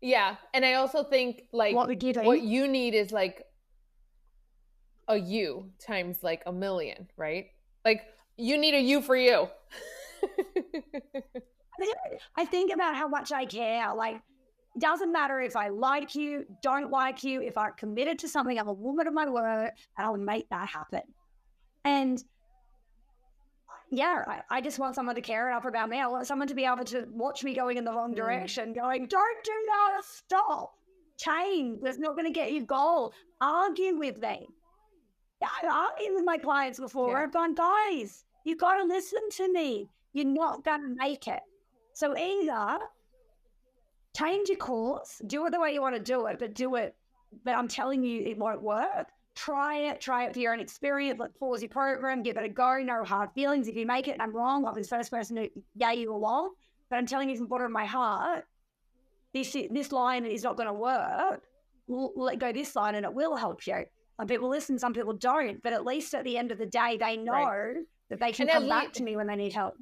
yeah. And I also think, like, what you need is like a you times like a million, right? Like, you need a you for you. I think about how much I care. Like, it doesn't matter if I like you, don't like you, if I'm committed to something, I'm a woman of my word, and I'll make that happen. And yeah, I just want someone to care enough about me. I want someone to be able to watch me going in the wrong direction, going, don't do that, stop, change, that's not going to get you goal. Argue with me. I've argued with my clients before. I've gone, guys, you've got to listen to me. You're not going to make it. So either change your course, do it the way you want to do it, but I'm telling you it won't work. Try it for your own experience. Let's pause your program, give it a go, no hard feelings. If you make it and I'm wrong, I'll be the first person to yay you along. But I'm telling you from the bottom of my heart, this line is not going to work. We'll let go this line and it will help you. Some people listen, some people don't, but at least at the end of the day, they know that they can come back to me when they need help.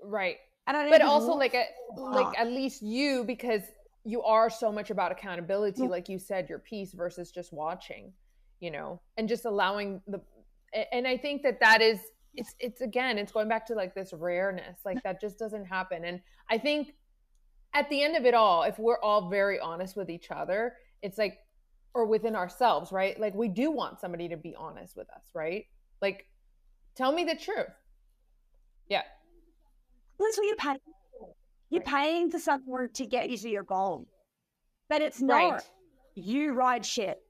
Right. But also at least you, because you are so much about accountability, like you said, your piece versus just watching, you know, and just allowing and I think that is, it's again, it's going back to like this rareness, like that just doesn't happen. And I think at the end of it all, if we're all very honest with each other, it's like, or within ourselves, right? Like, we do want somebody to be honest with us, right? Like, tell me the truth. Yeah. That's what you're paying for. You're paying for someone to get you to your goal. But it's not Right. you ride shit.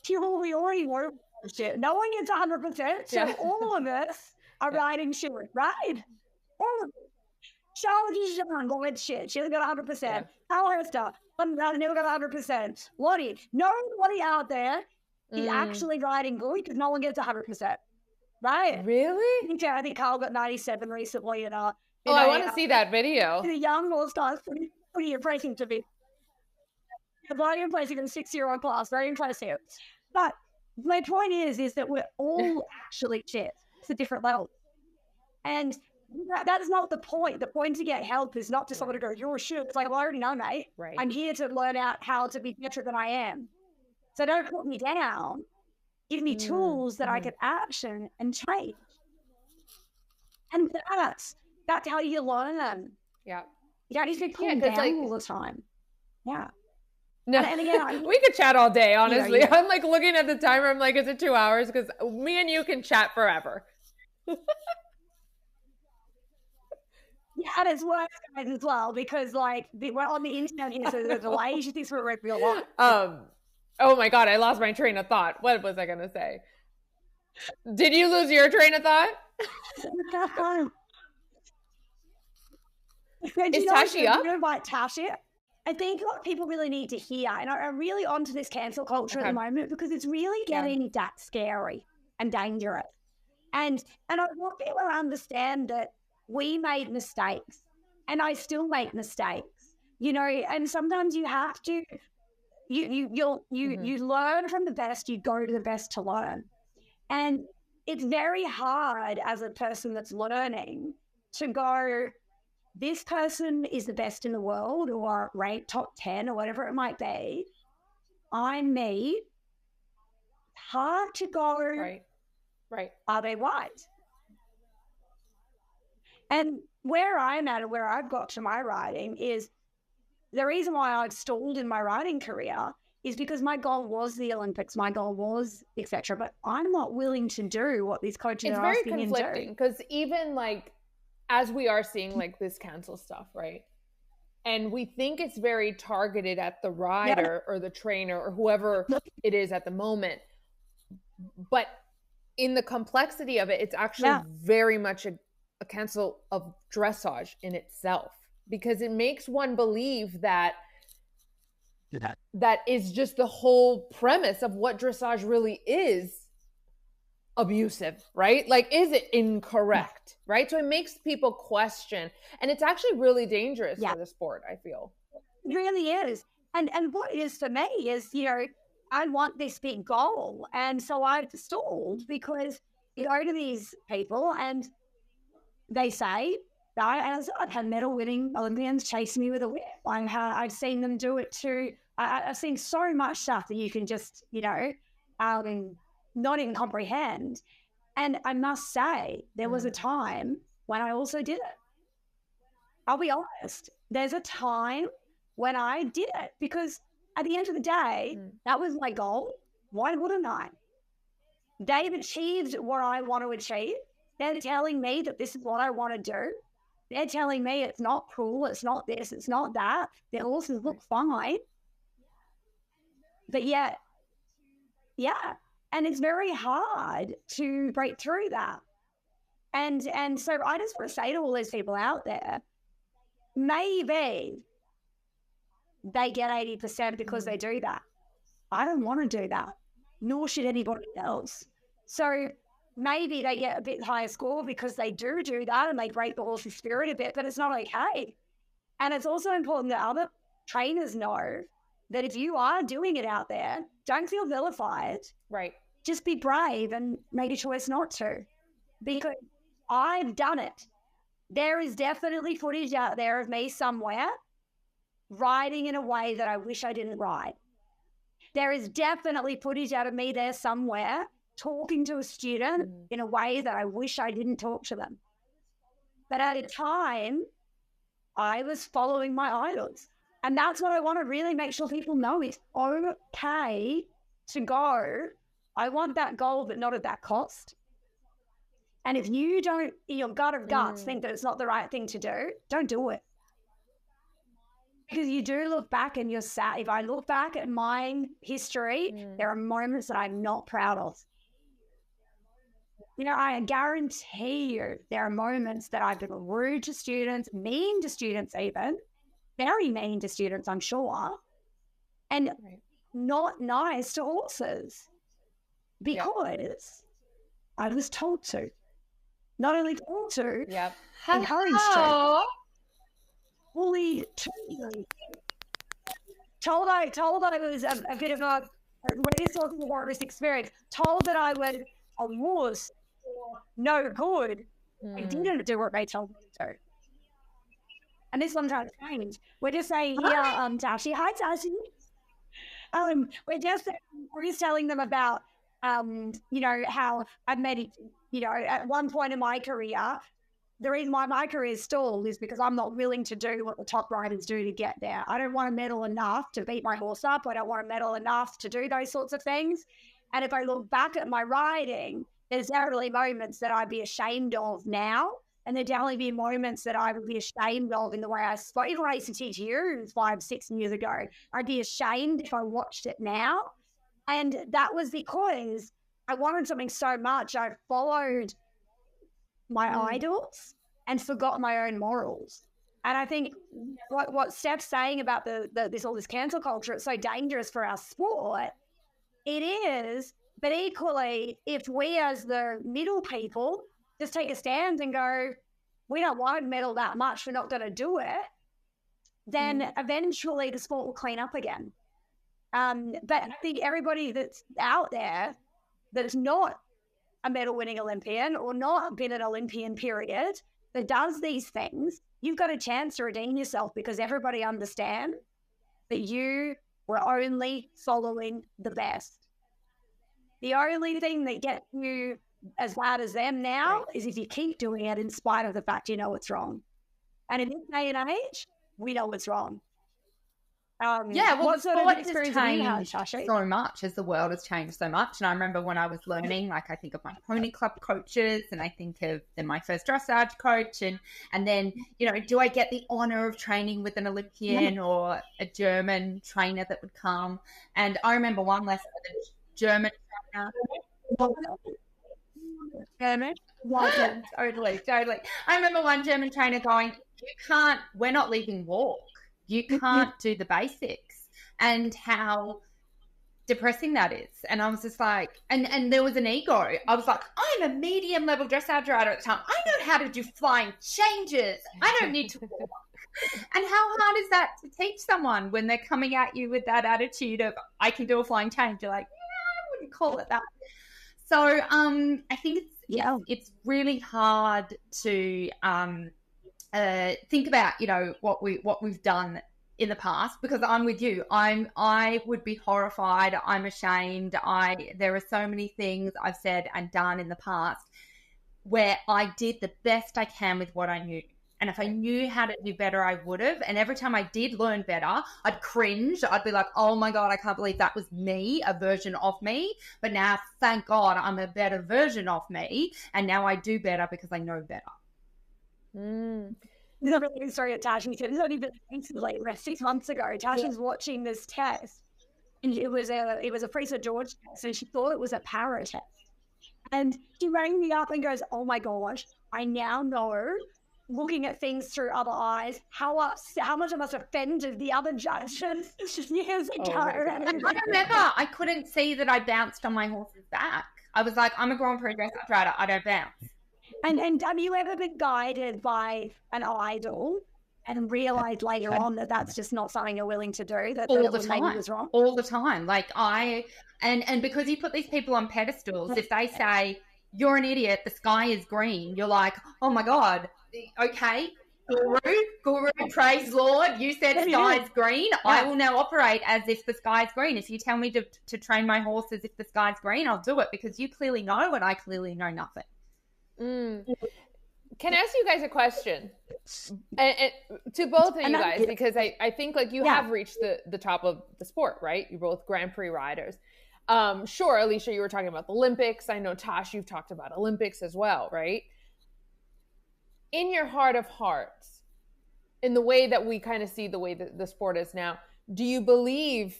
You already ride shit. No one gets 100%. So all of us are riding shit, right? All of us. Charlotte Jean got shit. She got 100%. Alicia, never got 100%. Lottie, nobody out there is actually riding good because no one gets 100%. Right? Really? I think Carl got 97 recently. And I want to see that video. The young all stars pretty impressive to me. The very impressive in a 6-year-old class, very impressive. But my point is that we're all actually shit. It's a different level. And that is not the point. The point to get help is not to someone to go, you're shit. It's like, well, I already know, mate. Right. I'm here to learn out how to be better than I am. So don't put me down. Give me tools that I can action and change. And that's how you learn. Yeah. You don't need to be pulled down all the time. Yeah. No, and again, we could chat all day, honestly. I'm like looking at the timer. I'm like, is it 2 hours? Because me and you can chat forever. Yeah, and it's worse guys as well because like we're on the internet here, so the delay. She thinks we're real life. Oh my God, I lost my train of thought. What was I gonna say? Did you lose your train of thought? Is Tashi up? You know about Tashi? I think what people really need to hear, and I'm really onto this cancel culture at the moment because it's really getting that scary and dangerous. And I want people to understand that we made mistakes, and I still make mistakes, you know. And sometimes you have to, you learn from the best. You go to the best to learn, and it's very hard as a person that's learning to go, this person is the best in the world or ranked top 10 or whatever it might be. I'm me. Hard to go. Right. Are they right? And where I'm at and where I've got to my writing is the reason why I've stalled in my writing career is because my goal was the Olympics, my goal was etc. But I'm not willing to do what these coaches are asking me to do. It's very conflicting because even like as we are seeing like this cancel stuff, right? And we think it's very targeted at the rider or the trainer or whoever it is at the moment. But in the complexity of it, it's actually very much a cancel of dressage in itself, because it makes one believe that is just the whole premise of what dressage really is abusive, right? Like, is it incorrect, right? So it makes people question, and it's actually really dangerous for the sport, I feel. It really is. And what it is for me is, you know, I want this big goal. And so I've stalled because you go to these people and they say, I've had medal-winning Olympians chase me with a whip. I've seen them do it too. I've seen so much stuff that you can just, you know, not even comprehend. And I must say, there was a time when I also did it. I'll be honest. There's a time when I did it because at the end of the day, that was my goal. Why wouldn't I? They've achieved what I want to achieve. They're telling me that this is what I want to do. They're telling me it's not cool, it's not this, it's not that. Their horses look fine. But yet, and it's very hard to break through that. And so I just want to say to all those people out there, maybe they get 80% because they do that. I don't want to do that, nor should anybody else. So maybe they get a bit higher score because they do that and they break the horse's spirit a bit, but it's not okay. And it's also important that other trainers know that if you are doing it out there, don't feel vilified. Right. Just be brave and make a choice not to, because I've done it. There is definitely footage out there of me somewhere riding in a way that I wish I didn't ride. There is definitely footage out of me there somewhere talking to a student in a way that I wish I didn't talk to them. But at a time, I was following my idols. And that's what I want to really make sure people know. It's okay to go, I want that goal, but not at that cost. And if you don't, in your gut of guts, think that it's not the right thing to do, don't do it. Because you do look back and you're sad. If I look back at my history, there are moments that I'm not proud of. You know, I guarantee you there are moments that I've been rude to students, mean to students even, very mean to students, I'm sure, and not nice to horses because I was told to. Not only told to, encouraged to. Fully told I was a bit of a, when it's talking about this experience, told that I was a wuss or no good. I didn't do what they told me to do. And this one trying to change. We're just saying here, Tashi. Hi, Tashi. We're just telling them about, you know, how I've made it, you know, at one point in my career, the reason why my career is stalled is because I'm not willing to do what the top riders do to get there. I don't want to medal enough to beat my horse up. I don't want to medal enough to do those sorts of things. And if I look back at my riding, there's definitely moments that I'd be ashamed of now. And there'd definitely be moments that I would be ashamed of in the way I spoke. Even when I used to teach you 5-6 years ago, I'd be ashamed if I watched it now. And that was because I wanted something so much. I followed my idols and forgot my own morals. And I think what Steph's saying about this cancel culture, it's so dangerous for our sport. It is, but equally, if we as the middle people just take a stand and go, we don't want to medal that much, we're not going to do it, then eventually the sport will clean up again. But I think everybody that's out there that's not a medal-winning Olympian or not been an Olympian period that does these things, you've got a chance to redeem yourself because everybody understands that you were only following the best. The only thing that gets you as bad as them now is if you keep doing it in spite of the fact you know it's wrong. And in this day and age, we know it's wrong. What sort of experience have you had, Tashi? So much as the world has changed so much. And I remember when I was learning, like I think of my pony club coaches and I think of then my first dressage coach and then, you know, do I get the honor of training with an Olympian or a German trainer that would come? And I remember one lesson with a German trainer. Totally. I remember one German trainer going, we're not leaving walk. You can't do the basics, and how depressing that is. And I was just like, and there was an ego. I was like, I'm a medium level dressage rider at the time. I know how to do flying changes. I don't need to walk. And how hard is that to teach someone when they're coming at you with that attitude of, I can do a flying change? You're like, I wouldn't call it that. So I think it's really hard to think about, you know, what we've done in the past, because I'm with you. I would be horrified. I'm ashamed. There are so many things I've said and done in the past where I did the best I can with what I knew. And if I knew how to do better, I would have. And every time I did learn better, I'd cringe. I'd be like, oh my God, I can't believe that was me, a version of me. But now, thank God, I'm a better version of me. And now I do better because I know better. This is a really good story at Tashi. This is only been recently, 6 months ago. Tashi's watching this test. And it was a Freezer George test. And she thought it was a para test. And she rang me up and goes, oh my gosh, I now know, looking at things through other eyes, how much I must have offended the other judges years ago. I remember I couldn't see that I bounced on my horse's back. I was like, I'm a Grand Prix dressage rider. I don't bounce. And have you ever been guided by an idol and realized later on that that's just not something you're willing to do? That all the time, maybe was wrong? All the time. Like and because you put these people on pedestals, if they say you're an idiot, the sky is green, you're like, oh my God. Okay, guru, praise Lord, you said sky's green. I will now operate as if the sky's green. If you tell me to train my horse as if the sky's green, I'll do it, because you clearly know and I clearly know nothing. Can I ask you guys a question? And to both of you guys, because I think like you have reached the top of the sport, right? You're both Grand Prix riders. Sure, Alicia, you were talking about the Olympics. I know, Tosh, you've talked about Olympics as well, right? In your heart of hearts, in the way that we kind of see the way that the sport is now, do you believe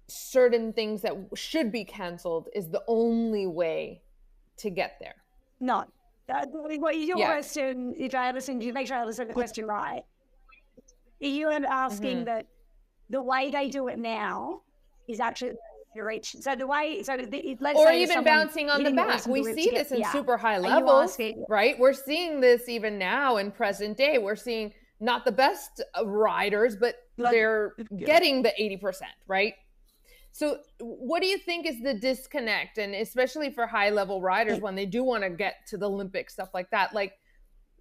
certain things that should be canceled is the only way to get there? No. What your question, if I understand, you make sure I understand the question right. You are asking that the way they do it now is actually reach. So the way, let's or say even bouncing on the back. We see this in super high levels, right? We're seeing this even now in present day. We're seeing not the best riders, but they're getting the 80%, right? So what do you think is the disconnect? And especially for high level riders, when they do want to get to the Olympics, stuff like that, like,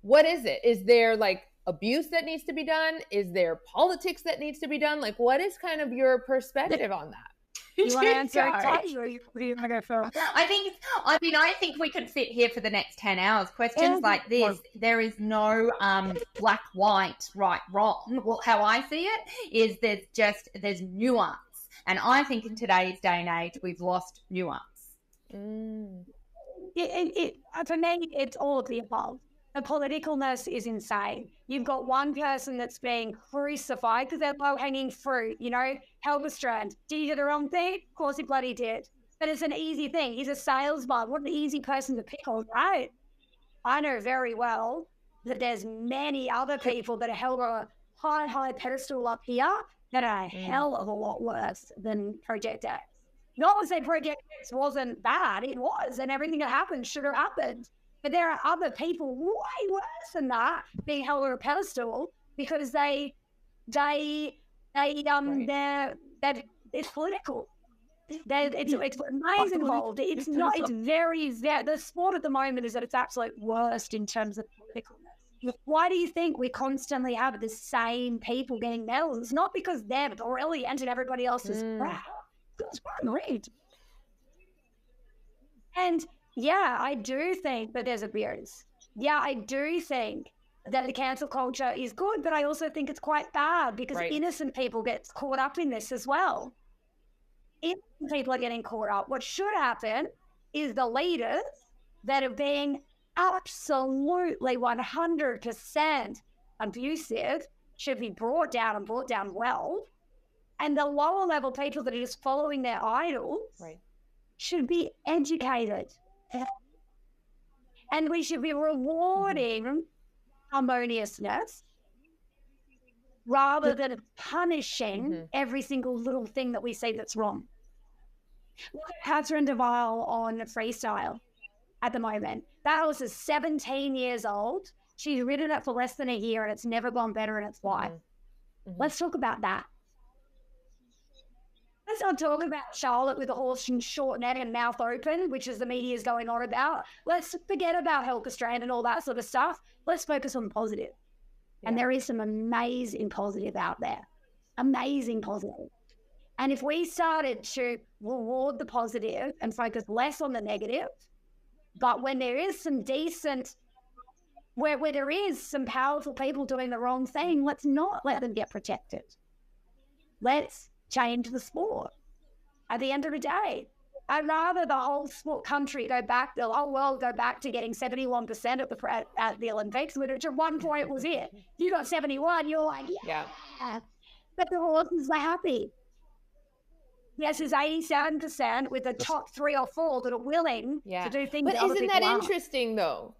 what is it? Is there like abuse that needs to be done? Is there politics that needs to be done? Like, what is kind of your perspective on that? You want to answer it, or you want to go first? I think we could sit here for the next 10 hours. Questions like this, there is no black, white, right, wrong. Well, how I see it is there's nuance. And I think in today's day and age, we've lost nuance. For me, it's all of the above. The politicalness is insane. You've got one person that's being crucified because they're low-hanging fruit, Helgestrand. Did he do the wrong thing? Of course he bloody did. But it's an easy thing. He's a salesman. What an easy person to pick on, right? I know very well that there's many other people that are held on a high pedestal up here that are a hell of a lot worse than Project X. Not to say Project X wasn't bad. It was, and everything that happened should have happened. But there are other people way worse than that being held on a pedestal because it's political. It's money's involved. It's not. It's very. The sport at the moment is at its absolute worst in terms of politicalness. Why do you think we constantly have the same people getting medals? It's not because they're brilliant and everybody else is crap. It's great. And yeah, I do think that there's abuse. Yeah, I do think that the cancel culture is good, but I also think it's quite bad because innocent people get caught up in this as well. Innocent people are getting caught up. What should happen is the leaders that are being absolutely 100% abusive should be brought down and brought down well. And the lower level people that are just following their idols should be educated. And we should be rewarding harmoniousness rather than punishing every single little thing that we see that's wrong. Look at Catherine Deville on freestyle at the moment. That horse is 17 years old. She's ridden it for less than a year and it's never gone better in its life. Let's talk about that. Let's not talk about Charlotte with a horse in short neck and mouth open, which is the media is going on about. Let's forget about Helgestrand and all that sort of stuff. Let's focus on the positive. Yeah. And there is some amazing positive out there. Amazing positive. And if we started to reward the positive and focus less on the negative, but when there is some decent, where there is some powerful people doing the wrong thing, let's not let them get protected. Let's change the sport. At the end of the day, I'd rather the whole sport country the whole world go back to getting 71% at the Olympics, which at one point was it. You got 71, you're like, yeah. But the horses are happy. Yes, it's 87% with the top 3 or 4 that are willing to do things. But isn't that interesting though?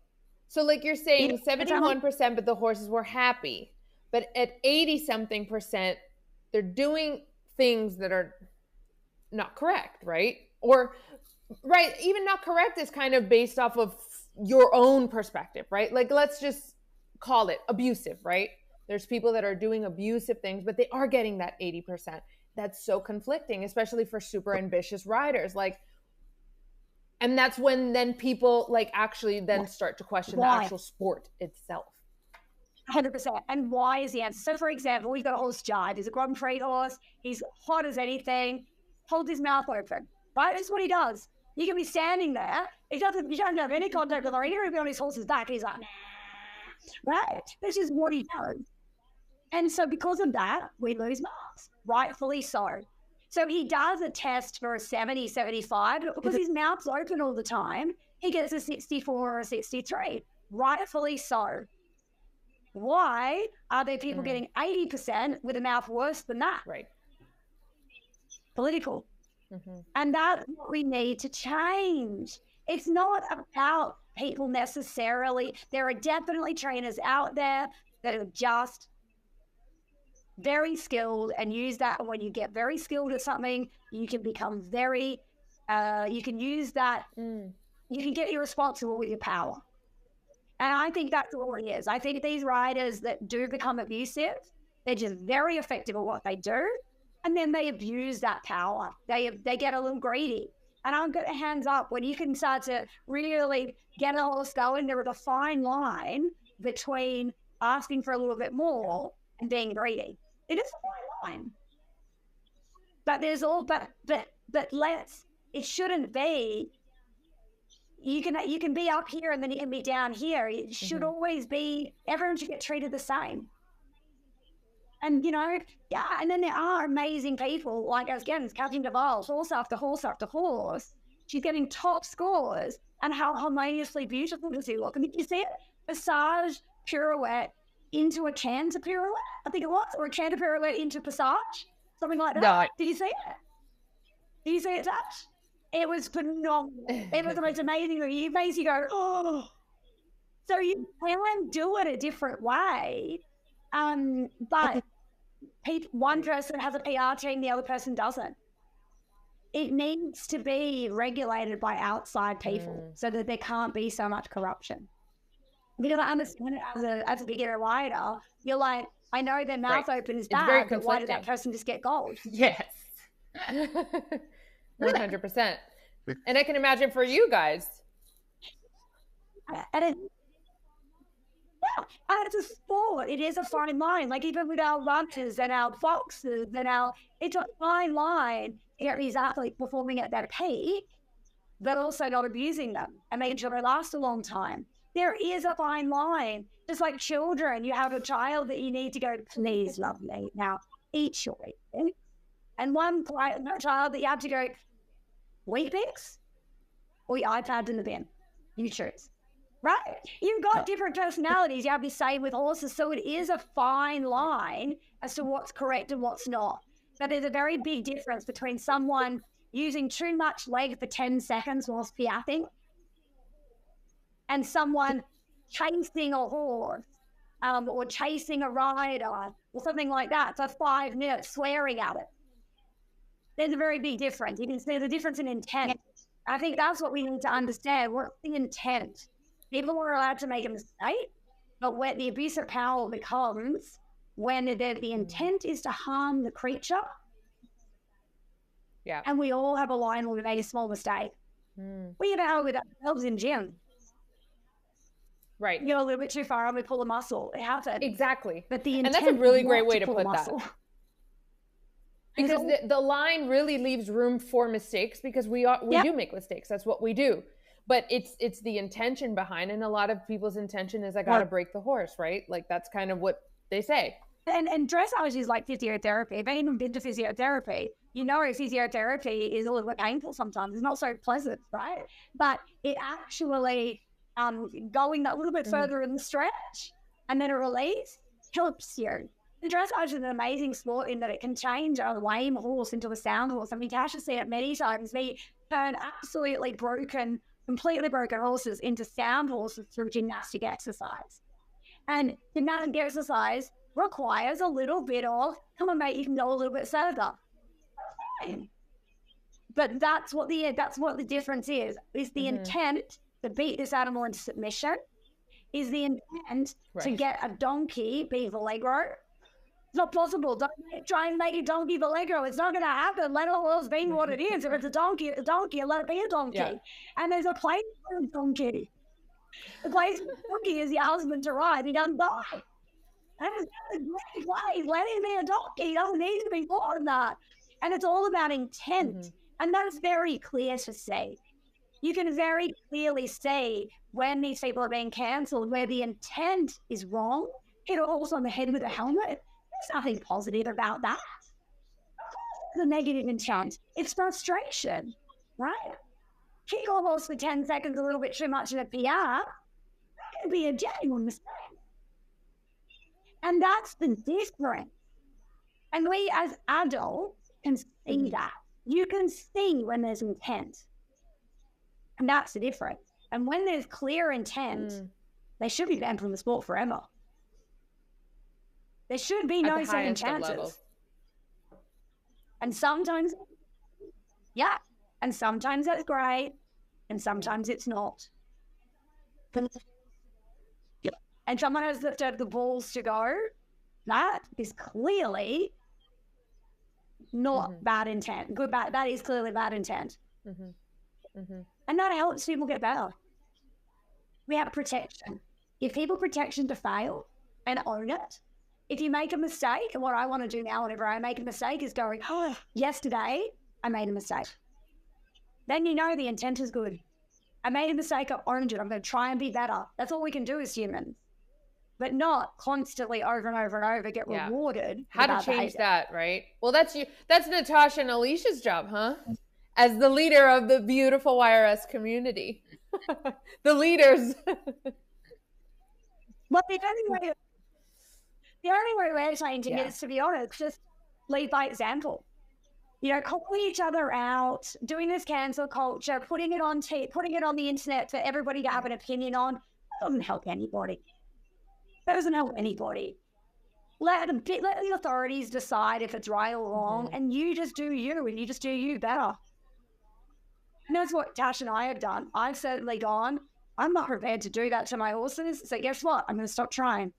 So like you're saying 71%, but the horses were happy. But at 80-something%, they're doing things that are not correct, right? Or, even not correct is kind of based off of your own perspective, right? Like, let's just call it abusive, right? There's people that are doing abusive things, but they are getting that 80%. That's so conflicting, especially for super ambitious riders. Like, and that's when then people like actually then start to question the actual sport itself. 100%. And why is the answer? So, for example, we've got a horse, Jide. He's a Grand Prix horse. He's hot as anything. Holds his mouth open. Right? That's what he does. You can be standing there. You don't have any contact with him. He'll be on his horse's back. He's like, right? This is what he does. And so because of that, we lose marks. Rightfully so. So he does a test for a 70, 75, but because his mouth's open all the time, he gets a 64 or a 63. Rightfully so. Why are there people getting 80% with a mouth worse than that? Right. Political. And that's what we need to change. It's not about people necessarily. There are definitely trainers out there that are just very skilled and use that. And when you get very skilled at something, you can become very, you can use that, you can get irresponsible with your power. And I think that's all it is. I think these riders that do become abusive, they're just very effective at what they do. And then they abuse that power. They get a little greedy. And I'm going to hands up, when you can start to really get a horse going, there is a fine line between asking for a little bit more and being greedy. It is a fine line. But there's all, but it shouldn't be, you can be up here and then you can be down here. It should always be, everyone should get treated the same. And, and then there are amazing people, like, again, Catherine Duval, horse after horse after horse. She's getting top scores, and how harmoniously beautiful does he look? And did you see it? Passage pirouette into a canter pirouette, I think it was, or a canter pirouette into passage, something like that. No. Did you see it? Did you see it, Tash? It was phenomenal. It was the most amazing thing. It makes you go, oh. So you can do it a different way, but one person has a PR team, the other person doesn't. It needs to be regulated by outside people so that there can't be so much corruption. Because I understand it as a beginner rider, you're like, I know their mouth open is bad, but why did that person just get gold? Yes. 100%. And I can imagine for you guys. And it's a sport. It is a fine line. Like even with our runners and our foxes and it's a fine line to get these athletes performing at their peak, but also not abusing them and making sure they last a long time. There is a fine line. Just like children, you have a child that you need to go, please, lovely, now eat your Weet-Bix. And one child that you have to go, Weet-Bix or your iPad in the bin. You choose. Right? You've got different personalities. You have the same with horses. So it is a fine line as to what's correct and what's not. But there's a very big difference between someone using too much leg for 10 seconds whilst piaffing and someone chasing a horse or chasing a rider or something like that for 5 minutes, swearing at it. There's a very big difference. You can see the difference in intent. I think that's what we need to understand. What's the intent? People are allowed to make a mistake, but where the abuse of power becomes when the intent is to harm the creature. Yeah. And we all have a line where we make a small mistake. We get out with ourselves in gym. Right. You go a little bit too far and we pull a muscle. It happens. Exactly. But the intent, and that's a really great way to put that. Because all, the line really leaves room for mistakes because we do make mistakes. That's what we do. But it's the intention behind, and a lot of people's intention is I got to break the horse, right? Like that's kind of what they say. And dressage is like physiotherapy. If you've even been to physiotherapy, you know physiotherapy is a little bit painful sometimes. It's not so pleasant, right? But it actually going that little bit further in the stretch and then a release helps you. And dressage is an amazing sport in that it can change a lame horse into a sound horse. I mean, Tash has seen it many times. We turn absolutely completely broken horses into sound horses through gymnastic exercise. And gymnastic exercise requires a little bit of, come on mate, you can go a little bit further. But that's what the difference is the intent to beat this animal into submission, is the intent to get a donkey be Allegro. It's not possible. Don't try and make a donkey Allegro. It's not going to happen. Let a horse be what it is. If it's a donkey, and let it be a donkey. Yeah. And there's a place for a donkey. The place for a donkey is your husband to ride. He doesn't die. That's a great place. Let him be a donkey. He doesn't need to be more than that. And it's all about intent. And that's very clear to see. You can very clearly see when these people are being cancelled, where the intent is wrong. Hit a horse on the head with a helmet. There's nothing positive about that. The negative intent, it's frustration, right? Kick a horse for 10 seconds a little bit too much in a PR, that could be a genuine mistake. And that's the difference. And we as adults can see that. You can see when there's intent. And that's the difference. And when there's clear intent, they should be banned from the sport forever. There should be no second chances. And sometimes, and sometimes that's great, and sometimes it's not. And someone has the balls to go, that is clearly not bad intent. That is clearly bad intent. And that helps people get better. We have protection. Give people protection to fail and own it. If you make a mistake, and what I want to do now whenever I make a mistake is going, oh, yesterday I made a mistake. Then you know the intent is good. I made a mistake, I owned it. I'm going to try and be better. That's all we can do as humans. But not constantly over and over and over get rewarded. How to change that, right? Well, that's Natasha and Alicia's job, huh? As the leader of the beautiful YRS community. The leaders. Well, the only way we're changing it is, to be honest, just lead by example. You know, calling each other out, doing this cancel culture, putting it on the internet for everybody to have an opinion on, doesn't help anybody. That doesn't help anybody. Let the authorities decide if it's right or wrong, and you just do you, and you just do you better. And that's what Tash and I have done. I've certainly gone, I'm not prepared to do that to my horses, so guess what? I'm going to stop trying.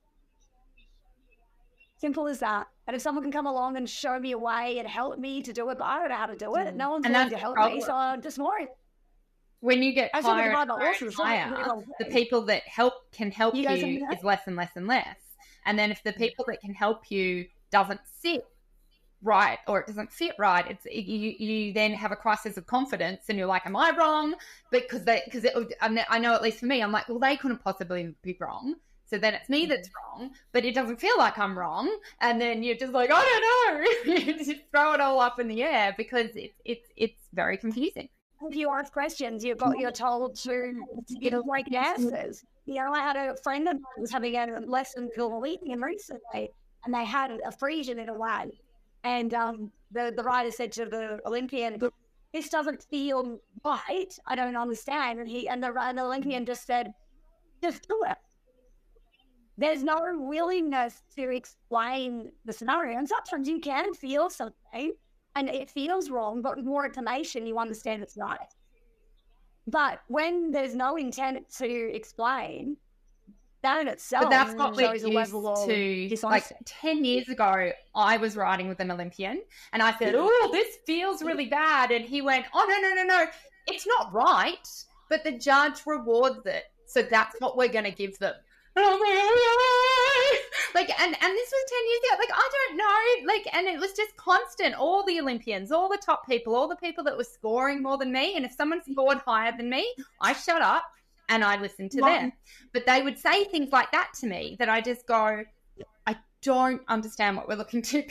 Simple as that. And if someone can come along and show me a way and help me to do it, but I don't know how to do it, no one's going to help me, so I'm just worried. When you get higher, the people that can help you is less and less and less. And then if the people that can help you doesn't sit right or it doesn't fit right, you then have a crisis of confidence and you're like, am I wrong? Because I know, at least for me, I'm like, well, they couldn't possibly be wrong. So then it's me that's wrong, but it doesn't feel like I'm wrong. And then you're just like, I don't know. You just throw it all up in the air because it's very confusing. If you ask questions, you're told to break answers. You know, I had a friend of mine who was having a lesson for lithium recently, and they had a Frisian in a lab. And the writer said to the Olympian, this doesn't feel right. I don't understand. And the Olympian just said, just do it. There's no willingness to explain the scenario. And sometimes you can feel something and it feels wrong, but with more information, you understand it's right. But when there's no intent to explain, that in itself shows a level of dishonesty. Like 10 years ago, I was riding with an Olympian and I said, oh, this feels really bad. And he went, oh, no. It's not right, but the judge rewards it. So that's what we're going to give them. And I'm like, and this was 10 years ago. Like, I don't know. Like, and it was just constant. All the Olympians, all the top people, all the people that were scoring more than me. And if someone scored higher than me, I shut up and I listened to them. But they would say things like that to me that I just go, I don't understand what we're looking to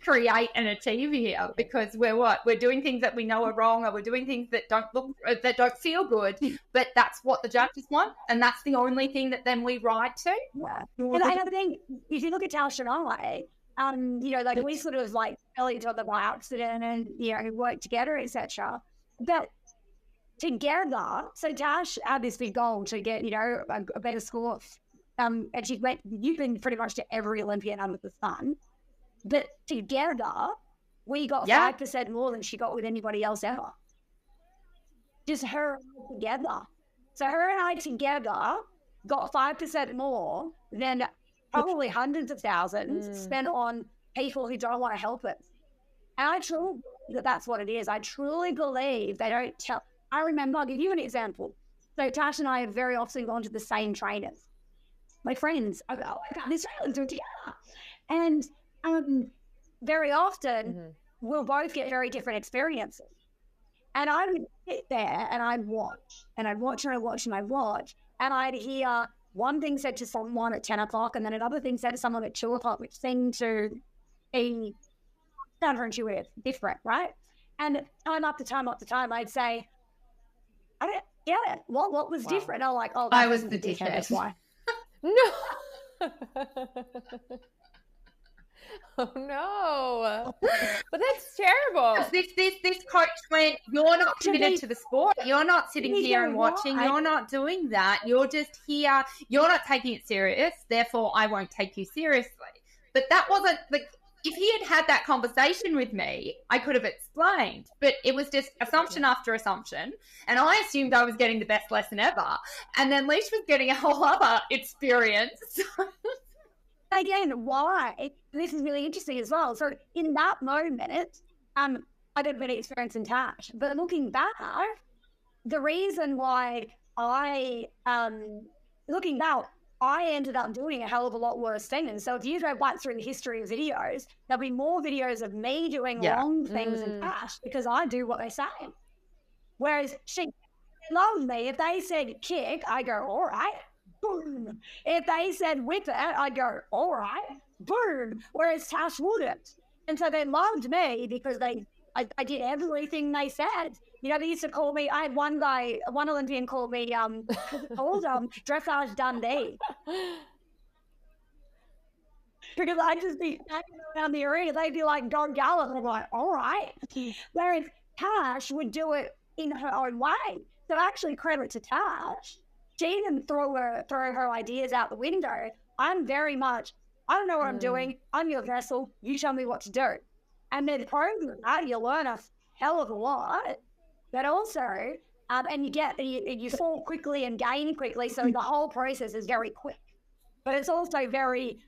create and achieve here, because we're doing things that we know are wrong, or we're doing things that don't feel good, but that's what the judges want, and that's the only thing that then we ride to. And another thing, if you look at Tash and I, you know, like we sort of like fell into other by accident and, you know, worked together, etc. But together, so Tash had this big goal to get, you know, a better score. And you've been pretty much to every Olympian under the sun. But together, we got 5% more than she got with anybody else ever. Just her and I together. So her and I together got 5% more than probably hundreds of thousands spent on people who don't want to help us. And I truly believe that that's what it is. I truly believe they don't tell. I remember, I'll give you an example. So Tash and I have very often gone to the same trainers. My friends, I got this together. And very often we'll both get very different experiences. And I would sit there and I'd watch and I'd watch and I'd watch and I'd watch. And I'd hear one thing said to someone at 10 o'clock and then another thing said to someone at 2 o'clock, which seemed to be counterintuitive, different, right? And time after time after time, I'd say, I don't get it. What was different? I'm like, oh, I was the dickhead. That's why. No. Oh no. But that's terrible. This coach went, you're not committed to the sport. You're not sitting here and watching. You're not doing that. You're just here. You're not taking it serious. Therefore, I won't take you seriously. But that wasn't like, if he had had that conversation with me, I could have explained. But it was just assumption after assumption. And I assumed I was getting the best lesson ever. And then Leash was getting a whole other experience. Again, why? This is really interesting as well. So in that moment, I didn't really experience in Tash, but looking back, the reason why looking back, I ended up doing a hell of a lot worse things. And so if you go back through the history of videos, there'll be more videos of me doing wrong things in Tash because I do what they say. Whereas she loved me. If they said kick, I go, all right. Boom. If they said whip it, I'd go, all right, boom. Whereas Tash wouldn't. And so they loved me because I did everything they said. You know, they used to call me, I had one Olympian called me, Dressage Dundee. Because I'd just be hanging around the arena. They'd be like, go gallop. And I'm like, all right. Whereas Tash would do it in her own way. So actually credit to Tash. She didn't throw her ideas out the window. I'm very much, I don't know what I'm doing. I'm your vessel. You tell me what to do. And then from that, you learn a hell of a lot. But also, and you fall quickly and gain quickly. So the whole process is very quick. But it's also very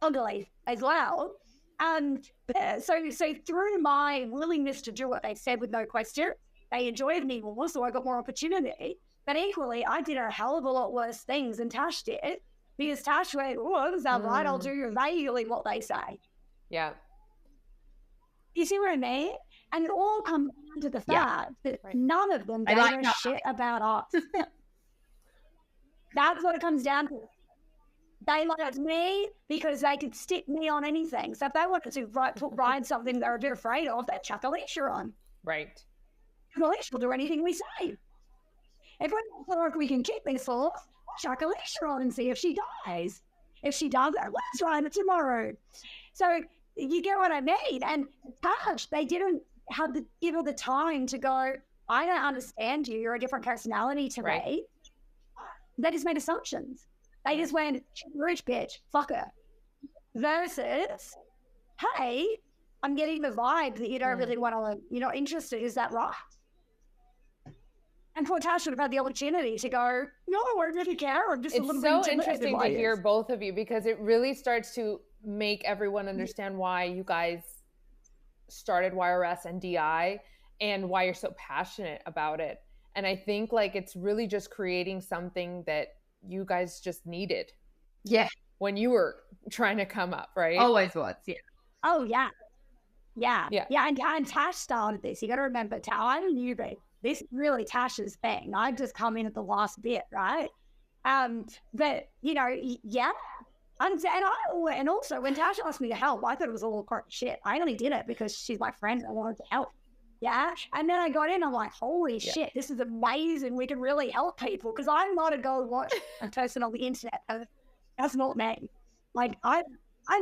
ugly as well. So through my willingness to do what they said with no question, they enjoyed me more, so I got more opportunity. But equally, I did a hell of a lot worse things than Tash did, because Tash went, oh, that doesn't sound right, I'll do vaguely what they say. Yeah. You see what I mean? And it all comes down to the fact that none of them gave a shit about us. That's what it comes down to. They liked me because they could stick me on anything. So if they wanted to ride something they're a bit afraid of, they'd chuck Alicia on. Right. Alicia will do anything we say. If we feel like we can kick this off, chuck Alicia on and see if she dies. If she does, let's ride it tomorrow. So you get what I mean? And Tash, they didn't give her the time to go, I don't understand you. You're a different personality to me. They just made assumptions. They just went, rich bitch, fuck her. Versus, hey, I'm getting the vibe that you don't really want to, you're not interested. Is that right? And poor Tash would have had the opportunity to go, no, I don't really care. I'm just a little bit It's so interesting to hear both of you, because it really starts to make everyone understand why you guys started YRS and DI and why you're so passionate about it. And I think like it's really just creating something that you guys just needed. Yeah. When you were trying to come up, right? Always was, yeah. Oh, yeah. Yeah. And Tash started this. You got to remember, I'm a newbie. This is really Tash's thing. I've just come in at the last bit, right? But, you know, yeah. And also, when Tash asked me to help, I thought it was all shit. I only did it because she's my friend and I wanted to help. Yeah. And then I got in, I'm like, holy shit, this is amazing. We can really help people. Because I'm not a go watch a person on the internet. That's not me. Like, I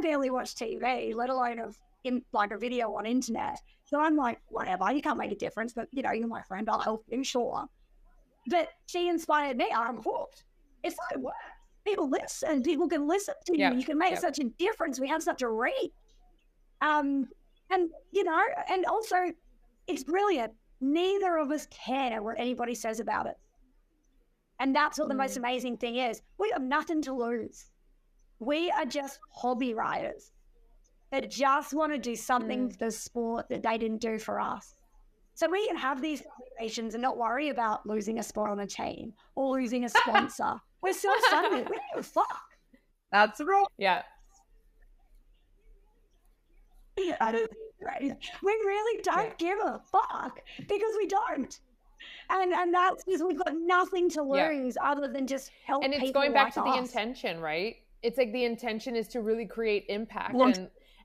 barely watch TV, let alone a video on internet. So I'm like, whatever, you can't make a difference. But, you know, you're my friend, I'll help you, sure. But she inspired me. I'm hooked. It's like, what? People listen. People can listen to you. You can make such a difference. We have such a reach. And, you know, and also, it's brilliant. Neither of us care what anybody says about it. And that's what the most amazing thing is. We have nothing to lose. We are just hobby riders that just want to do something for the sport that they didn't do for us. So we can have these conversations and not worry about losing a spot on a team or losing a sponsor. We're still studying. We don't give a fuck. That's right. Yeah. We really don't give a fuck because we don't. And that's because we've got nothing to lose other than just help people. And it's going back like to the us. intention, right? It's like the intention is to really create impact.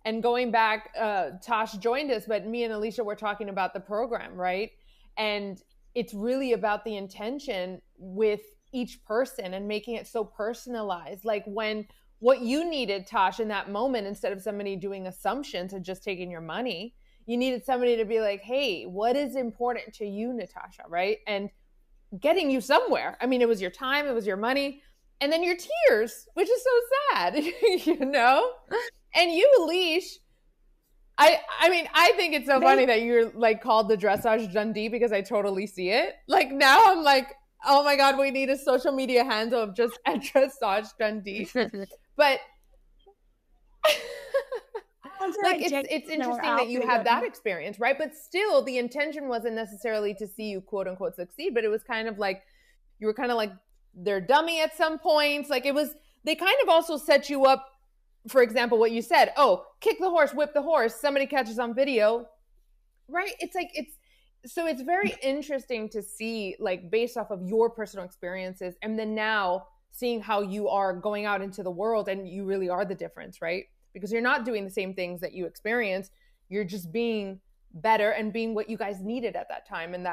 And going back, Tosh joined us, but me and Alicia were talking about the program, right? And it's really about the intention with each person and making it so personalized. Like when what you needed, Tosh, in that moment, instead of somebody doing assumptions and just taking your money, you needed somebody to be like, hey, what is important to you, Natasha, right? And getting you somewhere. I mean, it was your time, it was your money, and then your tears, which is so sad, you know? And you, Alicia, I mean, I think it's so funny that you're like called the Dressage Dundee, because I totally see it. Like now I'm like, oh my God, we need a social media handle of just a Dressage Dundee. But like it's interesting that you had that experience, right? But still, the intention wasn't necessarily to see you quote unquote succeed, but it was kind of like you were kind of like their dummy at some points. Like it was, they kind of also set you up. For example, what you said, oh, kick the horse, whip the horse, somebody catches on video, right? It's like, it's very interesting to see, like, based off of your personal experiences, and then now seeing how you are going out into the world, and you really are the difference, right? Because you're not doing the same things that you experienced. You're just being better and being what you guys needed at that time. And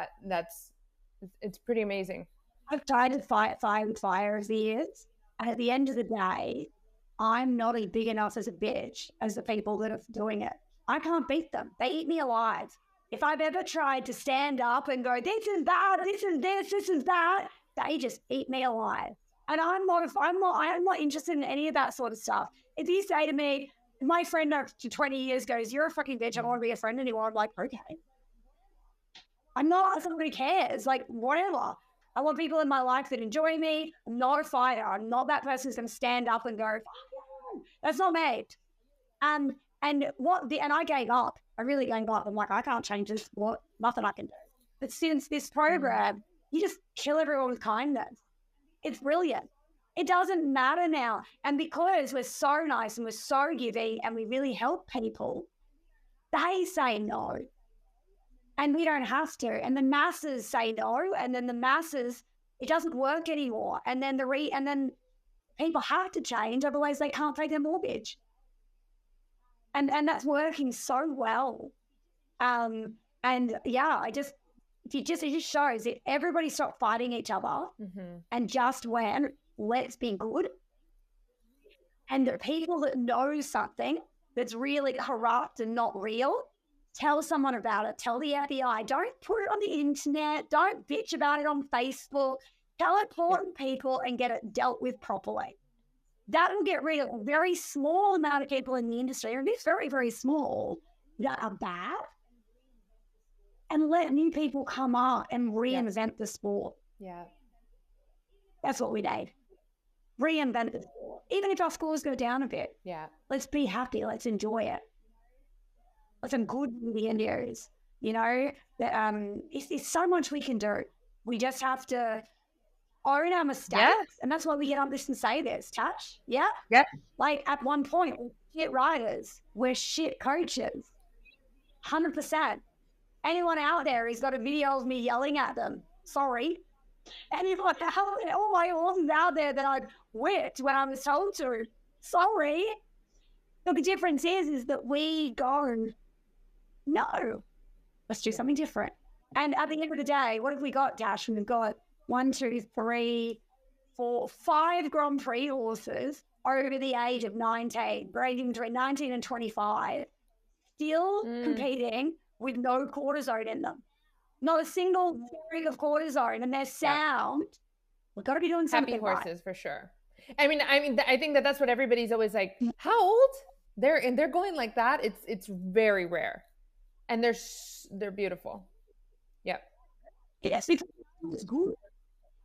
it's pretty amazing. I've tried to fight fire with fire as the years. And at the end of the day, I'm not as big enough as a bitch as the people that are doing it. I can't beat them. They eat me alive. If I've ever tried to stand up and go, this is that, this is this, this is that, they just eat me alive. And I'm not interested in any of that sort of stuff. If you say to me, my friend after 20 years goes, you're a fucking bitch, I don't want to be a friend anymore, I'm like, okay. I'm not somebody who cares, like, whatever. I want people in my life that enjoy me. I'm not a fighter. I'm not that person who's going to stand up and go, that's not me. And I gave up. I really gave up. I'm like, I can't change this. What? Nothing I can do. But since this program, you just kill everyone with kindness. It's brilliant. It doesn't matter now. And because we're so nice and we're so giving and we really help people, they say no. And we don't have to. And the masses say no. And then the masses, it doesn't work anymore. And then people have to change. Otherwise, they can't pay their mortgage. And that's working so well. And yeah, it just shows that everybody stopped fighting each other and just went, let's be good. And the people that know something that's really corrupt and not real, tell someone about it. Tell the FBI. Don't put it on the internet. Don't bitch about it on Facebook. Tell important people and get it dealt with properly. That will get rid of a very small amount of people in the industry, and it's very, very small, that are bad, and let new people come up and reinvent the sport. Yeah. That's what we need. Reinvent the sport. Even if our scores go down a bit. Yeah. Let's be happy. Let's enjoy it. Some good videos, you know, that it's so much we can do. We just have to own our mistakes, and that's why we get on this and say this, Tash. Yeah? Yeah. Like at one point, we're shit writers, we're shit coaches. 100%. Anyone out there who's got a video of me yelling at them, sorry. Anyone out there, all my horses out there that I'd whipped when I was told to, sorry. But the difference is that we go, no, let's do something different. And at the end of the day, what have we got, Dash? We've got 1, 2, 3, 4, 5 Grand Prix horses over the age of 19, ranging between 19 and 25, still competing with no cortisone in them. Not a single ring of cortisone, and their sound. We've got to be doing something. Happy horses, right. For sure. I mean, I think that's what everybody's always like. How old? They're going like that. It's very rare. And they're beautiful. Yep. Yes, it's good.